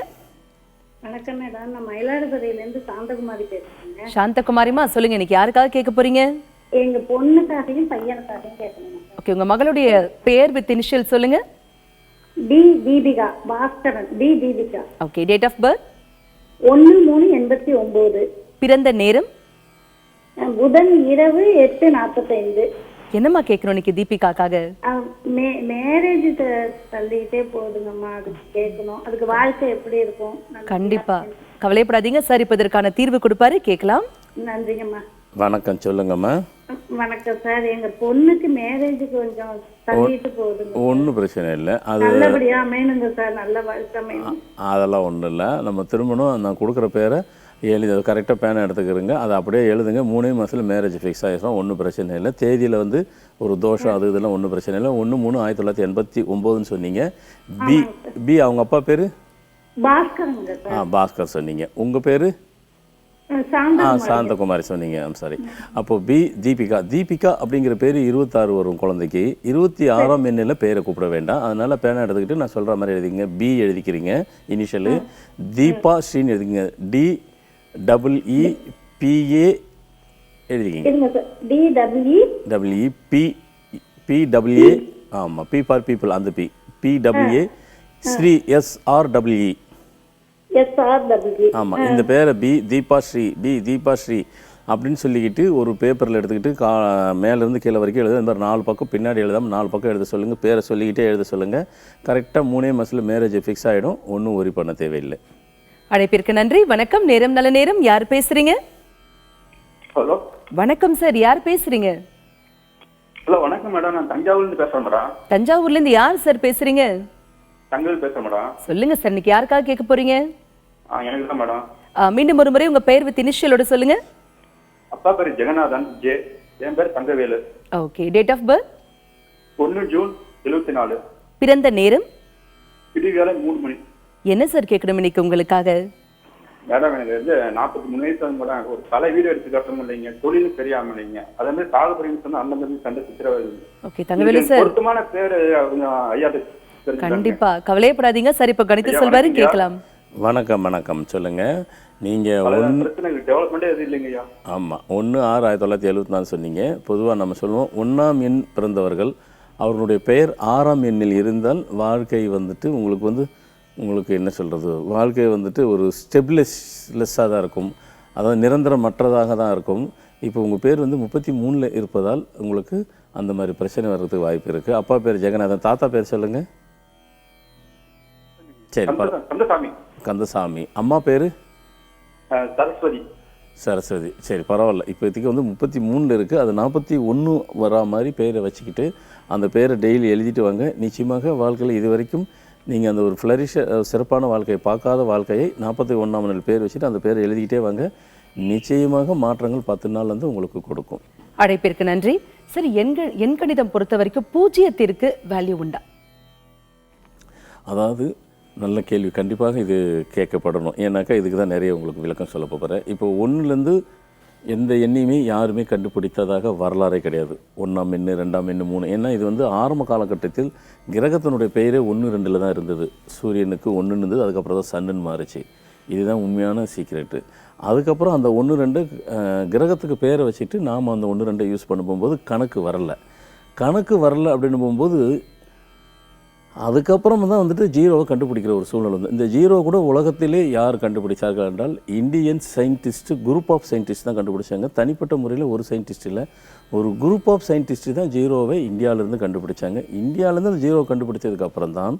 வணக்கம் மேடம், நான் மயிலாடுதுறையிலேருந்து சாந்தகுமாரி பேசுறேங்க. சாந்தகுமாரிமா, சொல்லுங்க, இன்னைக்கு யாருக்காக கேட்க போறீங்க? எங்க பொண்ணுக்காகவும் பையனுக்காகவும் கேட்கணும். ஓகே, உங்க மகளுடைய பெயர் வித் இனிஷியல் சொல்லுங்க. T Deepika Bhaskaran. T Deepika. Okay, date of birth 1/3/89. பிறந்த நேரம் புதன் இரவு 8:45. என்னம்மா கேட்கணும் இன்னைக்கு தீபிகாக்காக? மேரேஜ் தள்ளிட்டே போகுதுங்கம்மா, அதுக்கு கேட்கணும். அதுக்கு வாழ்க்கை எப்படி இருக்கும்? கண்டிப்பா கவலைப்படாதீங்க சார், இப்ப இதற்கான தீர்வு கொடுப்பாரு, கேட்கலாம். நன்றிங்கம்மா. வணக்கம், சொல்லுங்கம்மா. வணக்கம் சார், எங்க பொண்ணுக்கு மேரேஜ் கொஞ்சம் தள்ளிட்டு போகுதுங்க. ஒன்றும் பிரச்சனை இல்லை, அது நல்லபடியா அமையணுங்க சார், நல்ல வாழ்க்கை அமையணும். அதெல்லாம் ஒன்றும் இல்லை. நம்ம திரும்பணும், நான் கொடுக்குற பேரை எழுதி கரெக்டாக பேனை எடுத்துக்கிறங்க, அதை அப்படியே எழுதுங்க. 3 மாதத்தில் மேரேஜ் ஃபிக்ஸ் ஆகிடும், ஒன்றும் பிரச்சனை இல்லை. தேதியில் வந்து ஒரு தோஷம் அது இதெல்லாம் ஒன்றும் பிரச்சனை இல்லை. 1/3/1989 சொன்னீங்க. பி அவங்க அப்பா பேர் பாஸ்கர். பாஸ்கர் சொன்னீங்க. உங்கள் பேர் சாந்தகுமாரி சொன்னீங்க. சாரி. அப்போது பி தீபிகா அப்படிங்கிற பேர் 26 வரும் குழந்தைக்கு. 26ஆம் எண்ணில் பேரை கூப்பிட வேண்டாம். அதனால் பேனை எடுத்துக்கிட்டு நான் சொல்கிற மாதிரி எழுதிங்க. பி எழுதிக்கிறீங்க இனிஷியலு, தீபா ஸ்ரீன்னு எழுதிங்க. DEEPA எழுதிக்கிங்க. DEEPA ஆமாம், பி ஃபார் பீப்புள், அந்த PWA ஸ்ரீ SRWE. ஆமாம், இந்த பேரை தீபா ஸ்ரீ அப்படின்னு சொல்லிக்கிட்டு ஒரு பேப்பரில் எடுத்துக்கிட்டு மேலேருந்து கீழே வரைக்கும் எழுத. இந்த மாதிரி 4 பக்கம் பின்னாடி எழுதாமல் 4 பக்கம் எழுத சொல்லுங்கள். பேரை சொல்லிக்கிட்டே எழுத சொல்லுங்கள். கரெக்டாக 3 மாதத்தில் மேரேஜ் ஃபிக்ஸ் ஆகிடும், ஒன்றும் ஒரி பண்ண தேவையில்லை. அழைப்பிற்கு நன்றி. வணக்கம், நேரம் நல்ல நேரம். யார் பேசுறீங்க? ஹலோ, வணக்கம் சார், யார் பேசுறீங்க? ஹலோ வணக்கம் மேடம், நான் தஞ்சாவூர்லேருந்து பேசுகிறேன் மேடம். தஞ்சாவூர்ல இருந்து யார் சார் பேசுறீங்க? தங்கவேல் பேசுகிறேன் மேடம். சொல்லுங்க சார், இன்னைக்கு யாருக்காக கேட்க போறீங்க? எனக்கு தான் மேடம். மீண்டும் ஒரு முறை உங்க பெயர் வித் இனிஷியலோட சொல்லுங்க. அப்பா பேர் ஜெகநாதன் ஜே, என் பேர் Thangavelu. Okay, date of birth 1 June 74. பிறந்த நேரம் விடிகாலை 3 மணி. என்ன சார் கேட்கணும் இன்னைக்கு உங்களுக்காக? மேடம் எனக்கு வந்து 43 வயசு வந்து மேடம், ஒரு பல வீடு எடுத்து கட்டணும் இல்லைங்க, தொழிலும் தெரியாம இல்லைங்க, அதே மாதிரி சாகுபடின்னு சொன்னா அந்த மாதிரி சண்டை சித்திரவதை. ஓகே தங்கவேலு சார், பொருத்தமான பேரு ஐயா கண்டிப்பா கவலையப்படாதீங்க சார், இப்ப கணித்து சொல்வாரு, கேட்கலாம். வணக்கம் சொல்லுங்க. நீங்கள் டெவலப்மெண்ட்டே எதுவும் இல்லைங்கய்யா. ஆமாம், 1/6/1974 சொன்னீங்க. பொதுவாக நம்ம சொல்லுவோம் 1ஆம் எண் பிறந்தவர்கள் அவர்களுடைய பெயர் 6ஆம் எண்ணில் இருந்தால் வாழ்க்கை வந்துட்டு உங்களுக்கு என்ன சொல்கிறது, வாழ்க்கை வந்துட்டு ஒரு ஸ்டெபிலெஸ்ஸாக தான் இருக்கும், அதாவது நிரந்தரமற்றதாக தான் இருக்கும். இப்போ உங்கள் பேர் வந்து 33 இருப்பதால் உங்களுக்கு அந்த மாதிரி பிரச்சனை வர்றதுக்கு வாய்ப்பு இருக்குது. அப்பா பேர் ஜெகநாதன், தாத்தா பேர் சொல்லுங்கள். சரி, கந்தசாமி. கந்தசாமி. அம்மா பேர் சரஸ்வதி. சரி, பரவாயில்ல. இப்போதைக்கு வந்து 33 இருக்குது. அது 41 வரா மாதிரி பேரை வச்சுக்கிட்டு அந்த பேரை டெய்லி எழுதிட்டு வாங்க. நிச்சயமாக வாழ்க்கையில் இது வரைக்கும் நீங்கள் அந்த ஒரு சிறப்பான வாழ்க்கையை பார்க்காத வாழ்க்கையை 41ஆம் நாள் பேர் வச்சுட்டு அந்த பேரை எழுதிக்கிட்டே வாங்க. நிச்சயமாக மாற்றங்கள் 10 நாள் வந்து உங்களுக்கு கொடுக்கும். அழைப்பிற்கு நன்றி. சரி, எண்கணிதம் பொறுத்த வரைக்கும் பூஜ்ஜியத்திற்கு வேல்யூ உண்டா? அதாவது நல்ல கேள்வி. கண்டிப்பாக இது கேட்கப்படணும். ஏன்னாக்கா இதுக்கு தான் நிறைய உங்களுக்கு விளக்கம் சொல்ல போகிறேன். இப்போ 1லேருந்து எந்த எண்ணையுமே யாருமே கண்டுபிடித்ததாக வரலாறே கிடையாது. 1ஆம் எண்ணு, 2ஆம் எண்ணு, 3. ஏன்னா இது வந்து ஆரம்ப காலகட்டத்தில் கிரகத்தினுடைய பெயரே 1, 2ல் தான் இருந்தது. சூரியனுக்கு 1 இருந்தது, அதுக்கப்புறம் தான் சன்னுன்னு மாறிச்சு. இதுதான் உண்மையான சீக்ரெட்டு. அதுக்கப்புறம் அந்த 1, 2 கிரகத்துக்கு பேரை வச்சுட்டு நாம் அந்த 1, 2 யூஸ் பண்ண போகும்போது கணக்கு வரல அப்படின்னு போகும்போது அதுக்கப்புறம் தான் வந்துட்டு ஜீரோவை கண்டுபிடிக்கிற ஒரு சூழ்நிலை வந்து. இந்த ஜீரோ கூட உலகத்திலே யார் கண்டுபிடிச்சார்கள் என்றால் Indian scientist, group of scientist தான் கண்டுபிடிச்சாங்க. தனிப்பட்ட முறையில் ஒரு சயின்டிஸ்ட் இல்லை, ஒரு குரூப் ஆஃப் சயின்டிஸ்ட் தான் ஜீரோவை இந்தியாவிலேருந்து கண்டுபிடிச்சாங்க. இந்தியாவிலேருந்து அந்த ஜீரோவை கண்டுபிடிச்சதுக்கப்புறம் தான்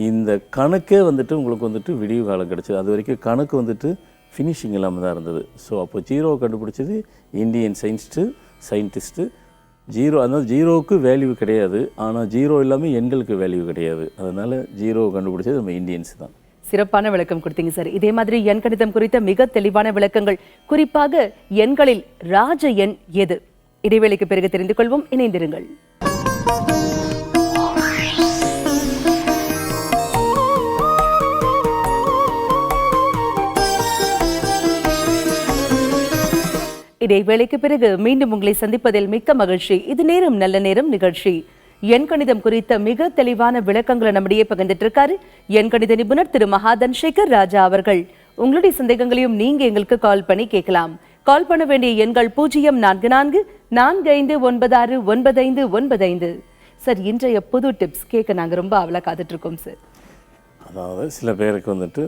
இந்த கணக்கே வந்துட்டு உங்களுக்கு வந்துட்டு விடிவு காலம் கிடச்சிது. அது வரைக்கும் கணக்கு வந்துட்டு ஃபினிஷிங் இல்லாமல் தான் இருந்தது. ஸோ அப்போ ஜீரோவை கண்டுபிடிச்சது இந்தியன் சயின்டிஸ்ட்டு. ஜீரோ, அதனால் ஜீரோவுக்கு வேல்யூ கிடையாது. ஆனால் ஜீரோ இல்லாமல் எண்களுக்கு வேல்யூ கிடையாது. அதனால் ஜீரோவை கண்டுபிடிச்சது நம்ம இந்தியன்ஸ் தான். சிறப்பான விளக்கம் கொடுத்தீங்க சார். இதே மாதிரி எண்கணிதம் குறித்த மிக தெளிவான விளக்கங்கள், குறிப்பாக எண்களில் ராஜ எண் எது? இடைவேளைக்கு பிறகு தெரிந்து கொள்வோம். இணைந்திருங்கள். இடைவேளைக்கு பிறகு மீண்டும் உங்களை சந்திப்பதில் மிக்க மகிழ்ச்சி. இது நேரம் நல்ல நேரம் நிகழ்ச்சி. எண்கணிதம் குறித்த மிக தெளிவான விளக்கங்களை நம்மிடையே பகிர்ந்துட்டு இருக்காரு எண்கணித நிபுணர் திரு மகாதன் சேகர் ராஜா அவர்கள். உங்களுடைய சந்தேகங்களையும் நீங்க எங்களுக்கு கால் பண்ணி கேட்கலாம். கால் பண்ண வேண்டிய எண்கள் 0444596955. சார், இன்றைய புது டிப்ஸ் கேட்க நாங்க ரொம்ப அவலா காத்துட்டு இருக்கோம் சார். அதாவது சில பேருக்கு வந்துட்டு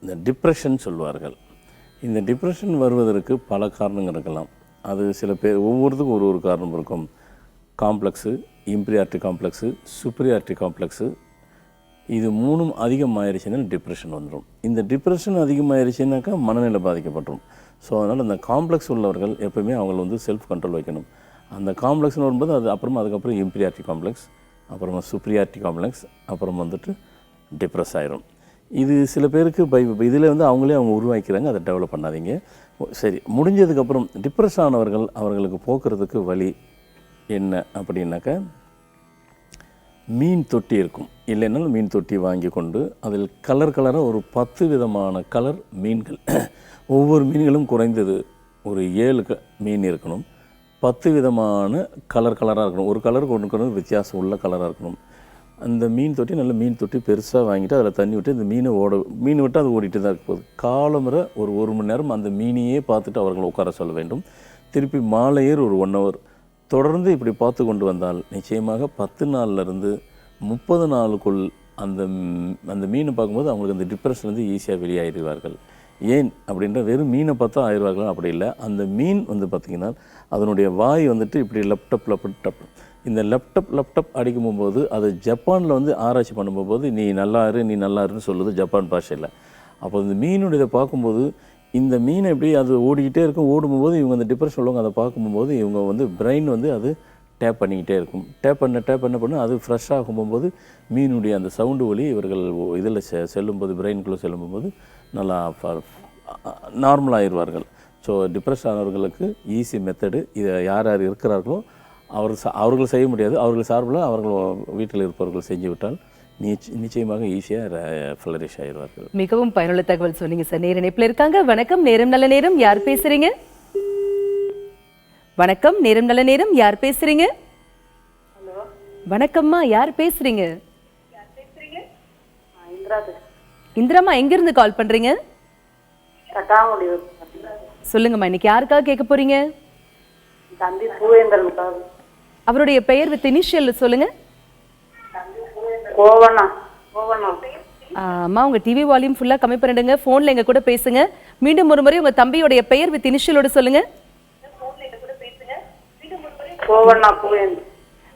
இந்த டிப்ரெஷன் சொல்வார்கள். இந்த டிப்ரெஷன் வருவதற்கு பல காரணங்கள் இருக்கலாம். அது சில பேர் ஒவ்வொருத்துக்கும் ஒரு காரணம் இருக்கும். காம்ப்ளெக்ஸு, இம்பீரியாரிட்டி காம்ப்ளெக்ஸு, சுப்பீரியாரிட்டி காம்ப்ளெக்ஸு, இது 3ம் அதிகமாகிடுச்சுன்னா டிப்ரெஷன் வந்துடும். இந்த டிப்ரெஷன் அதிகமாகிடுச்சுனாக்கா மனநிலை பாதிக்கப்பட்டுரும். ஸோ அதனால் அந்த காம்ப்ளெக்ஸ் உள்ளவர்கள் எப்போயுமே அவங்கள வந்து செல்ஃப் கண்ட்ரோல் வைக்கணும். அந்த காம்ப்ளெக்ஸ்னு வரும்போது அதுக்கப்புறம் இம்பீரியாரிட்டி காம்ப்ளெக்ஸ், அப்புறமா சுப்பீரியாரிட்டி காம்ப்ளெக்ஸ், அப்புறம் வந்துட்டு டிப்ரெஸ் ஆயிரும். இது சில பேருக்கு இதில் வந்து அவங்களே உருவாக்கிறாங்க. அதை டெவலப் பண்ணாதீங்க. சரி, முடிஞ்சதுக்கப்புறம் டிப்ரெஸ் ஆனவர்கள் அவர்களுக்கு போக்குறதுக்கு வழி என்ன அப்படின்னாக்கா, மீன் தொட்டி இருக்கும். இல்லைன்னாலும் மீன் தொட்டி வாங்கி கொண்டு அதில் கலராக ஒரு 10 விதமான கலர் மீன்கள், ஒவ்வொரு மீன்களும் குறைந்தது ஒரு 7 மீன் இருக்கணும். 10 விதமான கலராக இருக்கணும். ஒரு கலருக்கு ஒன்று வித்தியாசம் உள்ள கலராக இருக்கணும். அந்த மீன் தொட்டி நல்ல மீன் தொட்டி பெருசாக வாங்கிட்டு அதில் தண்ணி விட்டு இந்த மீன் விட்டு அது ஓடிட்டு தான் இருக்க போகுது. காலமுறை ஒரு 1 மணி நேரம் அந்த மீனையே பார்த்துட்டு அவர்கள் உட்கார சொல்ல வேண்டும். திருப்பி மாலையேர் ஒரு 1 hour தொடர்ந்து இப்படி பார்த்து கொண்டு வந்தால் நிச்சயமாக 10 நாள்லேருந்து 30 நாளுக்குள் அந்த மீனை பார்க்கும்போது அவங்களுக்கு அந்த டிப்ரெஷன்லேருந்து ஈஸியாக வெளியாகிடுவார்கள். ஏன் அப்படின்ற வெறும் மீனை பார்த்தா ஆயிடுவார்கள் அப்படி இல்லை. அந்த மீன் வந்து பார்த்திங்கன்னா அதனுடைய வாய் வந்துட்டு இப்படி லப்டப் இந்த லப்டப் அடிக்கும்போது அது ஜப்பானில் வந்து ஆராய்ச்சி பண்ணும்போது நீ நல்லாருன்னு சொல்லுது ஜப்பான் பாஷையில். அப்போ இந்த மீனுடைய பார்க்கும்போது இந்த மீனை எப்படி அது ஓடிக்கிட்டே இருக்கும். ஓடும்போது இவங்க அந்த டிப்ரெஷன் உள்ளவங்க அதை பார்க்கும்போது இவங்க வந்து பிரெயின் வந்து அது டேப் பண்ணிக்கிட்டே இருக்கும். டேப் பண்ண அது ஃப்ரெஷ் ஆகும்போது மீனுடைய அந்த சவுண்டு ஒலி இவர்கள் இதில் செல்லும்போது பிரெயினுக்குள்ளே செல்லும்போது நல்லா நார்மலாகிடுவார்கள். ஸோ டிப்ரெஷன் ஆனவர்களுக்கு ஈஸி மெத்தடு. இதை யார் இருக்கிறார்களோ அவர்கள் செய்ய முடியாது. அவர்கள் சார்பில் அவர்கள் வீட்டில் இருப்பவர்கள் செஞ்சு விட்டால் நிச்சயமாக ஈஸியாக ஃப்ளரிஷ் ஆகிடுவார்கள். மிகவும் பயனுள்ள தகவல் சொன்னீங்க சார். நேர இணைப்பில் இருக்காங்க. வணக்கம், நேரம் நல்ல நேரம். யார் பேசுறீங்க? வணக்கம், நேரம் நல்ல நேரம். யார் பேசுறீங்க? வணக்கம்மா, யார் பேசுறீங்க? இந்திராமா, எங்கிருந்து கால் பண்றீங்க? சொல்லுங்கம்மா, இன்னைக்கு யாருக்காக கேட்க போறீங்க? அவருடைய பெயர் வித் இனிஷியல் சொல்லுங்க. அம்மா, உங்க டிவி வால்யூம் ஃபுல்லா கம்மி பண்ணிடுங்க. போன்ல எங்க கூட பேசுங்க. மீண்டும் ஒரு முறை உங்க தம்பியோட பெயர் வித் இனிஷியலோட சொல்லுங்க.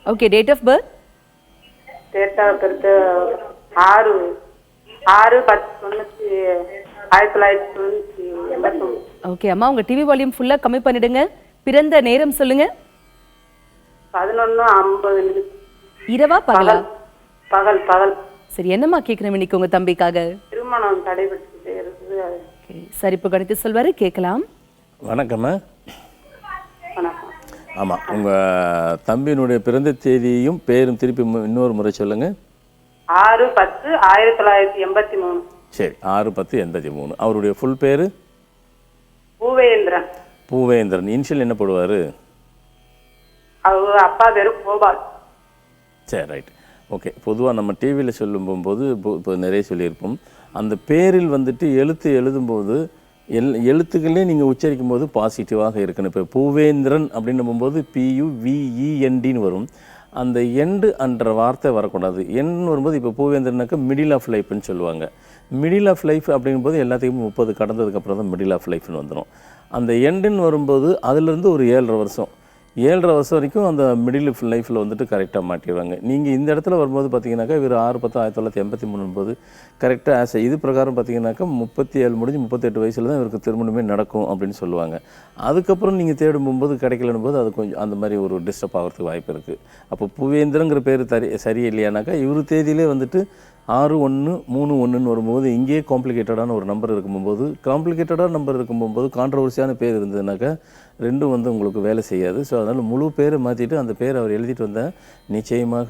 Okay, date of birth? 6/10/1990. Okay அம்மா, உங்க டிவி வால்யூம் ஃபுல்லா கம்மி பண்ணிடுங்க. பிறந்த நேரம் சொல்லுங்க. 11:50. இரவா பகலா? பகல் பகல். சரி, என்னம்மா கேட்கணும் இன்னைக்கு உங்க தம்பிக்காக? திருமணம் தடைபட்டு இருக்குது. ஓகே, சரி, இப்போ கணித்து சொல்வாரு, கேட்கலாம். வணக்கம்மா. வணக்கம். ஆமாம், உங்கள் தம்பியினுடைய பிறந்த தேதியும் பேரும் திருப்பி இன்னொரு முறை சொல்லுங்கள். 6/10/1983. சரி, 6/10/83. அவருடைய ஃபுல் பேர்? பூவேந்திரன். பூவேந்திரன். இனிஷியல் என்ன போடுவார்? அவங்க அப்பா பேரு கோபால். சரி, ரைட். ஓகே, பொதுவாக நம்ம டிவியில் சொல்லும் போகும்போது இப்போ நிறைய சொல்லியிருப்போம். அந்த பேரில் வந்துட்டு எழுத்து எழுதும்போது எழுத்துக்களே நீங்கள் உச்சரிக்கும் போது பாசிட்டிவாக இருக்கணும். இப்போ பூவேந்திரன் அப்படின்னு போகும்போது PUVENDன்னு வரும். அந்த எண்டு என்ற வார்த்தை வரக்கூடாது. எண் வரும்போது இப்போ பூவேந்திரனாக்கா மிடில் ஆஃப் லைஃப்னு சொல்லுவாங்க. மிடில் ஆஃப் லைஃப் அப்படிங்கும்போது எல்லாத்தையும் 30 கடந்ததுக்கப்புறம் தான் மிடில் ஆஃப் லைஃப்னு வந்துடும். அந்த எண்டுன்னு வரும்போது அதுலேருந்து ஒரு 7.5 வருஷம் 7.5 வருஷம் வரைக்கும் அந்த மிடில் லைஃப்பில் வந்துட்டு கரெக்டாக மாட்டிடுவாங்க. நீங்கள் இந்த இடத்துல வரும்போது பார்த்தீங்கன்னாக்கா இவர் 6/10/1983 போது கரெக்டாக இது பிரகாரம் பார்த்தீங்கன்னாக்கா 37 முடிஞ்சு 38 வயசில் தான் இவருக்கு திருமணமே நடக்கும் அப்படின்னு சொல்லுவாங்க. அதுக்கப்புறம் நீங்கள் தேடும் போகும்போது கிடைக்கலன்னு போது அது கொஞ்சம் அந்த மாதிரி ஒரு டிஸ்டர்ப் ஆகிறதுக்கு வாய்ப்பு இருக்குது. அப்போ பூவேந்திரங்கிற பேர் சரியில்லையானாக்கா இவர் தேதியிலே வந்துட்டு 6/1/3/1ன்னு வரும்போது இங்கேயே காம்ப்ளிகேட்டடான ஒரு நம்பர் இருக்கும்போது காம்ப்ளிகேட்டடான நம்பர் இருக்கும்போது கான்ட்ரவர்சியான பேர் இருந்ததுனாக்கா ரெண்டும் வந்து உங்களுக்கு வேலை செய்யாது. ஸோ அதனால் முழு பேரை மாற்றிட்டு அந்த பேரை அவர் எழுதிட்டு வந்தால் நிச்சயமாக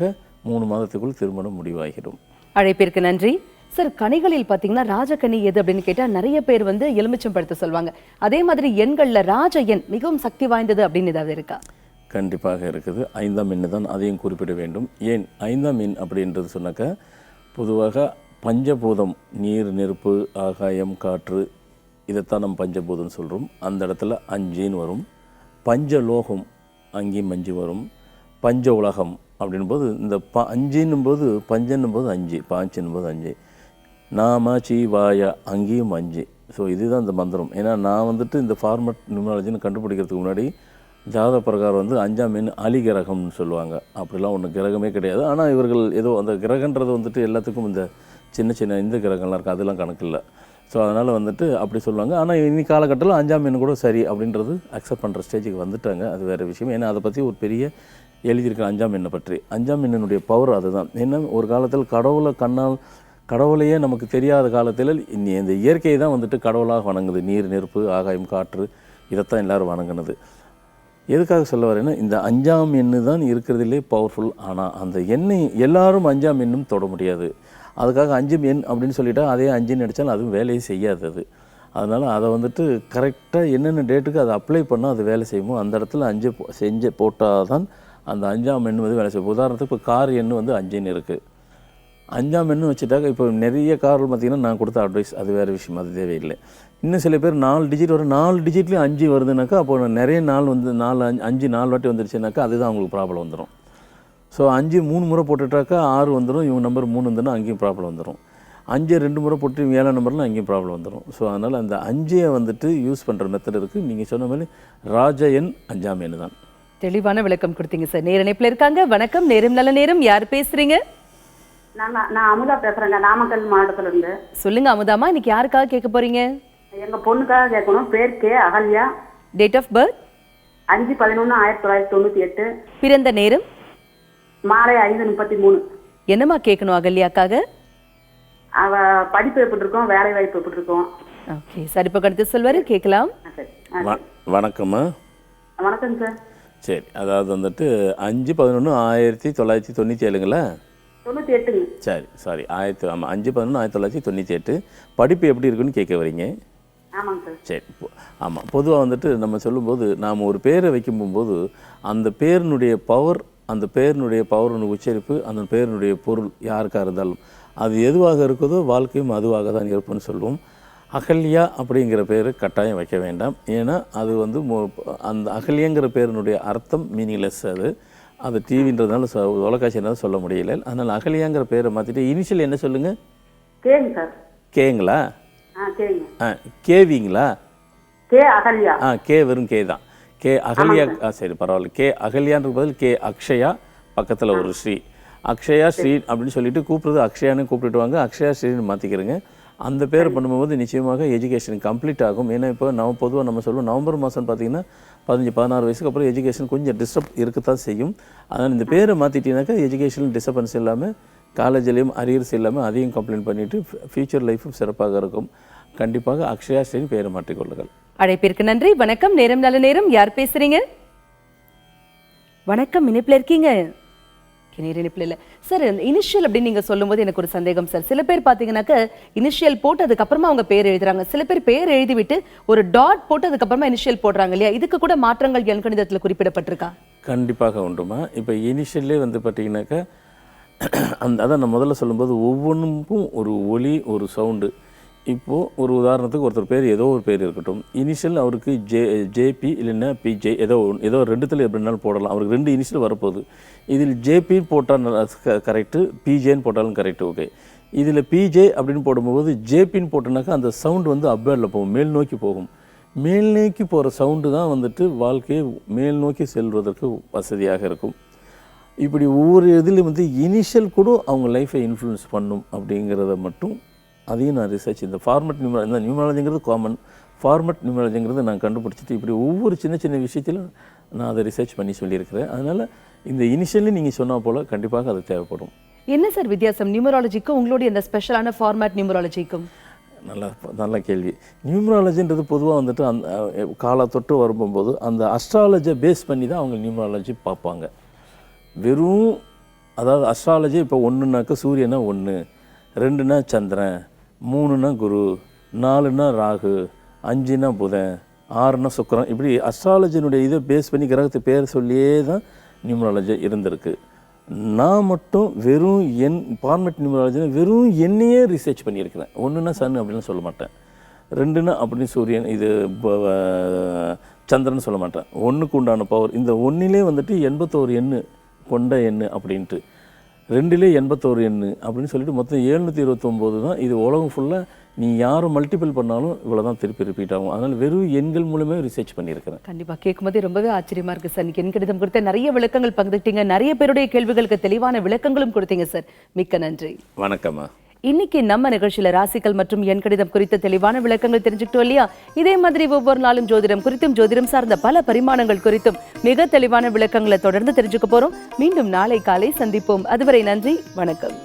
3 மாதத்துக்குள் திருமணம் முடிவாகிடும். அழைப்பிற்கு நன்றி சார். கனிகளில் பார்த்தீங்கன்னா ராஜகனி எது அப்படின்னு கேட்டால் நிறைய பேர் வந்து எலுமிச்சம் படுத்த சொல்லுவாங்க. அதே மாதிரி எண்களில் ராஜ எண் மிகவும் சக்தி வாய்ந்தது அப்படின்னு ஏதாவது இருக்கா? கண்டிப்பாக இருக்குது. 5ஆம் எண்ணு தான், அதையும் குறிப்பிட வேண்டும். ஏன் 5ஆம் எண் அப்படின்றது சொன்னாக்கா பொதுவாக பஞ்சபூதம் நீர் நெருப்பு ஆகாயம் காற்று இதைத்தான் நம்ம பஞ்சபூதம்னு சொல்கிறோம். அந்த இடத்துல 5ன்னு வரும். பஞ்சலோகம் அங்கேயும் 5 வரும். பஞ்ச உலகம் அப்படின்போது இந்த 5ன்னும் போது பஞ்சன்னும் போது 5 பாஞ்சுன்னும் போது 5 நாம சீவாய அங்கேயும் 5. ஸோ இதுதான் இந்த மந்திரம். ஏன்னா நான் வந்துட்டு இந்த ஃபார்மட் நியூமராலஜின்னு கண்டுபிடிக்கிறதுக்கு முன்னாடி ஜாத பிரகாரம் வந்து 5ஆம் எண் அலி கிரகம்னு சொல்லுவாங்க. அப்படிலாம் ஒன்றும் கிரகமே கிடையாது. ஆனால் இவர்கள் ஏதோ அந்த கிரகன்றது வந்துட்டு எல்லாத்துக்கும் இந்த சின்ன சின்ன இந்த கிரகம்லாம் இருக்குது, அதெல்லாம் கணக்கு இல்லை. ஸோ அதனால் வந்துட்டு அப்படி சொல்லுவாங்க. ஆனால் இன்னி காலகட்டத்தில் 5ஆம் எண் கூட சரி அப்படின்றது அக்செப்ட் பண்ணுற ஸ்டேஜுக்கு வந்துட்டாங்க. அது வேறு விஷயம். ஏன்னா அதை பற்றி ஒரு பெரிய எழுதியிருக்கிற 5ஆம் எண்ணை பற்றி. 5ஆம் எண்ணினுடைய பவர் அதுதான். ஏன்னா ஒரு காலத்தில் கடவுளையே நமக்கு தெரியாத காலத்தில் இந்த இயற்கையை தான் வந்துட்டு கடவுளாக வணங்குது. நீர் நெருப்பு ஆகாயம் காற்று இதைத்தான் எல்லோரும் வணங்குனது. எதுக்காக சொல்ல வரேன்னா இந்த 5ஆம் எண்ணு தான் இருக்கிறதுலே பவர்ஃபுல். ஆனால் அந்த எண்ணை எல்லாரும் 5ஆம் எண்ணும் தொட முடியாது. அதுக்காக 5 எண் அப்படின்னு சொல்லிட்டா அதே 5ன்னு அடித்தாலும் அதுவும் வேலையை செய்யாது. அது அதனால் அதை வந்துட்டு கரெக்டாக என்னென்ன டேட்டுக்கு அதை அப்ளை பண்ணால் அது வேலை செய்யுமோ அந்த இடத்துல 5 போட்டால் தான் அந்த 5ஆம் எண் வந்து வேலை செய்யும். உதாரணத்துக்கு இப்போ கார் எண் வந்து 5ன்னு இருக்குது. 5ஆம் எண்ணு வச்சுட்டாக்க இப்போ நிறைய கார்கள் பார்த்திங்கன்னா நான் கொடுத்த அட்வைஸ் அது வேறு விஷயம், அது தேவையில்லை. இன்னும் சில பேர் 4 டிஜிட் வரும், 4 டிஜிட்லேயும் 5 வருதுனாக்கா அப்போ நிறைய நாள் வந்து 4 வாட்டி வந்துருச்சுனாக்கா அதுதான் அவங்களுக்கு ப்ராப்ளம் வந்துடும். ஸோ 5 3 முறை போட்டுட்டாக்கா 6 வந்துடும், இவங்க நம்பர் 3 வந்துடும், அங்கேயும் ப்ராப்ளம் வந்துடும். 5 2 முறை போட்டு 7ஆம் நம்பர்லாம் அங்கேயும் ப்ராப்ளம் வந்துடும். ஸோ அதனால் அந்த 5ஐ வந்துட்டு யூஸ் பண்ணுற மெத்தட் இருக்குது. நீங்கள் சொன்ன மாதிரி ராஜ எண் 5ஆம் எண் தான். தெளிவான விளக்கம் கொடுத்தீங்க சார். நேர இணைப்பில் இருக்காங்க. வணக்கம், நேரம் நல்ல நேரம். யார் பேசுறீங்க? நான் அமுதா பேசுறேங்க, நாமக்கல் மாவட்டத்துல இருந்து. சொல்லுங்க அமுதாமா, இன்னைக்கு யாருக்காக கேட்க போறீங்க? எங்க பொண்ணுக்காக கேட்கணும். பேர் K Ahalya. Date of birth? 5/11/1998. பிறந்த நேரம்? மாலை 5:33. என்னம்மா கேட்கணும் அகல்யாக்காக? அவ படிப்பு எப்படி இருக்கும், வேலை வாய்ப்பு எப்படி இருக்கும்? ஓகே சார், இப்போ கருத்து சொல்வாரு, கேட்கலாம். வணக்கம்மா. வணக்கம் சார். சரி, அதாவது வந்துட்டு 5/11/1997ங்களா? 98. சரி, சாரி, 5/11/1998. படிப்பு எப்படி இருக்குன்னு கேட்க வரீங்க? ஆமாங்க சார். சரி, ஆமாம். பொதுவாக வந்துட்டு நம்ம சொல்லும்போது நாம் ஒரு பேரை வைக்கும்போது அந்த பேரினுடைய பவர், அந்த பேரினுடைய பவரினுடைய உச்சரிப்பு, அந்த பேரினுடைய பொருள் யாருக்காக இருந்தாலும் அது எதுவாக இருக்குதோ வாழ்க்கையும் அதுவாக தான் இருப்புன்னு சொல்லுவோம். அகல்யா அப்படிங்கிற பேர் கட்டாயம் வைக்க வேண்டாம். ஏன்னா அது வந்து அந்த அகல்யங்கிற பேரினுடைய அர்த்தம் மீனிங்லெஸ். அது டிவின்றதுனால தொலைக்காட்சினால சொல்ல முடியல. அதனால் அகல்யாங்கிற பேரை மாற்றிட்டு இனிஷியல் என்ன சொல்லுங்கள்? கேங்க சார். கேங்களா? கேங்க. கேவிங்களா? கே அகல்யா. கே வெறும் கே தான். கே அகல்யா. சரி, பரவாயில்ல. கே அகல்யான்ற பதில் கே அக்ஷயா, பக்கத்தில் ஒரு ஸ்ரீ. அக்ஷயா ஸ்ரீ அப்படின்னு சொல்லிட்டு கூப்பிட்றது அக்ஷயான்னு கூப்பிட்டுட்டு வாங்க. அக்ஷயா ஸ்ரீன்னு மாற்றிக்கிறேங்க. அந்த பேரை பண்ணும்போது நிச்சயமாக எஜுகேஷன் கம்ப்ளீட் ஆகும். ஏன்னா இப்போ பொதுவாக நம்ம சொல்லுவோம் நவம்பர் மாதம் பார்த்தீங்கன்னா 15-16 வயசுக்கு அப்புறம் எஜுகேஷன் கொஞ்சம் டிஸ்டர்ப் இருக்கத்தான் செய்யும். அதனால் இந்த பேரை மாற்றிட்டீங்கன்னாக்கா எஜுகேஷனல் டிஸ்டர்பன்ஸ் இல்லாமல் காலேஜ்லேயும் அரியர்ஸ் இல்லாமல் அதையும் கம்ப்ளீட் பண்ணிவிட்டு ஃபியூச்சர் லைஃபும் சிறப்பாக இருக்கும். கண்டிப்பாக அக்ஷயா ஸ்ரீன்னு பேரை மாற்றிக்கொள்ளுங்கள். அழைப்பிற்கு நன்றி. வணக்கம், நேரம் நல்ல நேரம். யார் பேசுறீங்க? வணக்கம், இணைப்பில் இருக்கீங்க. இணைப்பில் இல்லை சார். இனிஷியல் அப்படின்னு நீங்க சொல்லும்போது எனக்கு ஒரு சந்தேகம் சார். சில பேர் பாத்தீங்கன்னாக்க இனிஷியல் போட்டு அதுக்கப்புறமா அவங்க பேர் எழுதுறாங்க. சில பேர் பேர் எழுதி விட்டு ஒரு டாட் போட்டு அதுக்கப்புறமா இனிஷியல் போடுறாங்க இல்லையா? இதுக்கு கூட மாற்றங்கள் எண்கணிதத்தில் குறிப்பிடப்பட்டிருக்கா? கண்டிப்பாக உண்டுமா. இப்போ இனிஷியல்லே வந்து பார்த்தீங்கன்னாக்கா அதான் நான் முதல்ல சொல்லும்போது ஒவ்வொன்றுக்கும் ஒரு ஒலி, ஒரு சவுண்டு. இப்போது ஒரு உதாரணத்துக்கு ஒருத்தர் பேர் ஏதோ ஒரு பேர் இருக்கட்டும், இனிஷியல் அவருக்கு ஜேபி இல்லைன்னா பிஜே ஏதோ ரெண்டுத்தில் எப்படினாலும் போடலாம். அவருக்கு 2 இனிஷியல் வரப்போகுது. இதில் ஜேபின்னு போட்டால் கரெக்டு, பிஜேன்னு போட்டாலும் கரெக்டு. ஓகே, இதில் பிஜே அப்படின்னு போடும்போது ஜேபின்னு போட்டோன்னாக்கா அந்த சவுண்டு வந்து அப்வேர்டில் போகும், மேல் நோக்கி போகும். மேல் நோக்கி போகிற சவுண்டு தான் வந்துட்டு வாழ்க்கையை மேல் நோக்கி செல்வதற்கு வசதியாக இருக்கும். இப்படி ஒவ்வொரு இதில் வந்து இனிஷியல் கூட அவங்க லைஃப்பை இன்ஃப்ளூயன்ஸ் பண்ணும் அப்படிங்கிறத மட்டும் அதையும் நான் ரிசர்ச் இந்த ஃபார்மட் இந்த நியூமராலஜிங்கிறது காமன், ஃபார்மட் நியூமராலஜிங்கிறது நான் கண்டுபிடிச்சிட்டு இப்படி ஒவ்வொரு சின்ன சின்ன விஷயத்திலும் நான் அதை ரிசர்ச் பண்ணி சொல்லியிருக்கிறேன். அதனால் இந்த இனிஷியலி நீங்கள் சொன்னால் போல் கண்டிப்பாக அது தேவைப்படும். என்ன சார் வித்தியாசம் நியூமராலஜிக்கும் உங்களுடைய இந்த ஸ்பெஷலான ஃபார்மேட் நியூமராலஜிக்கும்? நல்ல கேள்வி. நியூமராலஜின்றது பொதுவாக வந்துட்டு அந்த காலத்தொட்டு வரும்போது அந்த அஸ்ட்ராலஜியை பேஸ் பண்ணி தான் அவங்க நியூமராலஜி பார்ப்பாங்க. வெறும் அதாவது அஸ்ட்ராலஜி இப்போ 1னாக்க சூரியனா 1, 2னா சந்திரன், 3னா குரு, 4னா ராகு, 5னா புதன், 6னா சுக்கிரன், இப்படி அஸ்ட்ராலஜினுடைய இதை பேஸ் பண்ணி கிரகத்தை பேர் சொல்லியே தான் நியூமராலஜி இருந்திருக்கு. நான் மட்டும் வெறும் ஃபார்மேட் நியூமராலஜினா வெறும் என்னையே ரிசர்ச் பண்ணியிருக்கிறேன். 1னா சன் அப்படின்னு சொல்ல மாட்டேன், 2னா அப்படின்னு சூரியன் இது சந்திரன் சொல்ல மாட்டேன். 1க்கு உண்டான பவர் இந்த 1லே வந்துட்டு 81 எண்ணு கொண்ட எண்ணு அப்படின்ட்டு, 2லே 81 எண்ணு அப்படின்னு சொல்லிட்டு மொத்தம் 729 தான். இது உலகம் ஃபுல்லாக நீ யாரும் மல்டிபிள் பண்ணாலும் இவ்வளோ தான் திருப்பி ரிப்பீட் ஆகும். அதனால் வெறும் எண்கள் மூலமே ரிசர்ச் பண்ணியிருக்கிறேன். கண்டிப்பாக கேட்கும்போது ரொம்பவே ஆச்சரியமாக இருக்குது சார். இன்னைக்கு எண்கணிதம் கொடுத்த நிறைய விளக்கங்கள் பகிர்ந்துட்டீங்க, நிறைய பேருடைய கேள்விகளுக்கு தெளிவான விளக்கங்களும் கொடுத்தீங்க சார். மிக்க நன்றி. வணக்கம்மா. இன்னைக்கு நம்ம நிகழ்ச்சியில ராசிகள் மற்றும் எண்கணிதம் குறித்த தெளிவான விளக்கங்கள் தெரிஞ்சுக்கிட்டோம் இல்லையா? இதே மாதிரி ஒவ்வொரு நாளும் ஜோதிடம் குறித்தும் ஜோதிடம் சார்ந்த பல பரிமாணங்கள் குறித்தும் மிக தெளிவான விளக்கங்களை தொடர்ந்து தெரிஞ்சுக்க போறோம். மீண்டும் நாளை காலை சந்திப்போம். அதுவரை நன்றி, வணக்கம்.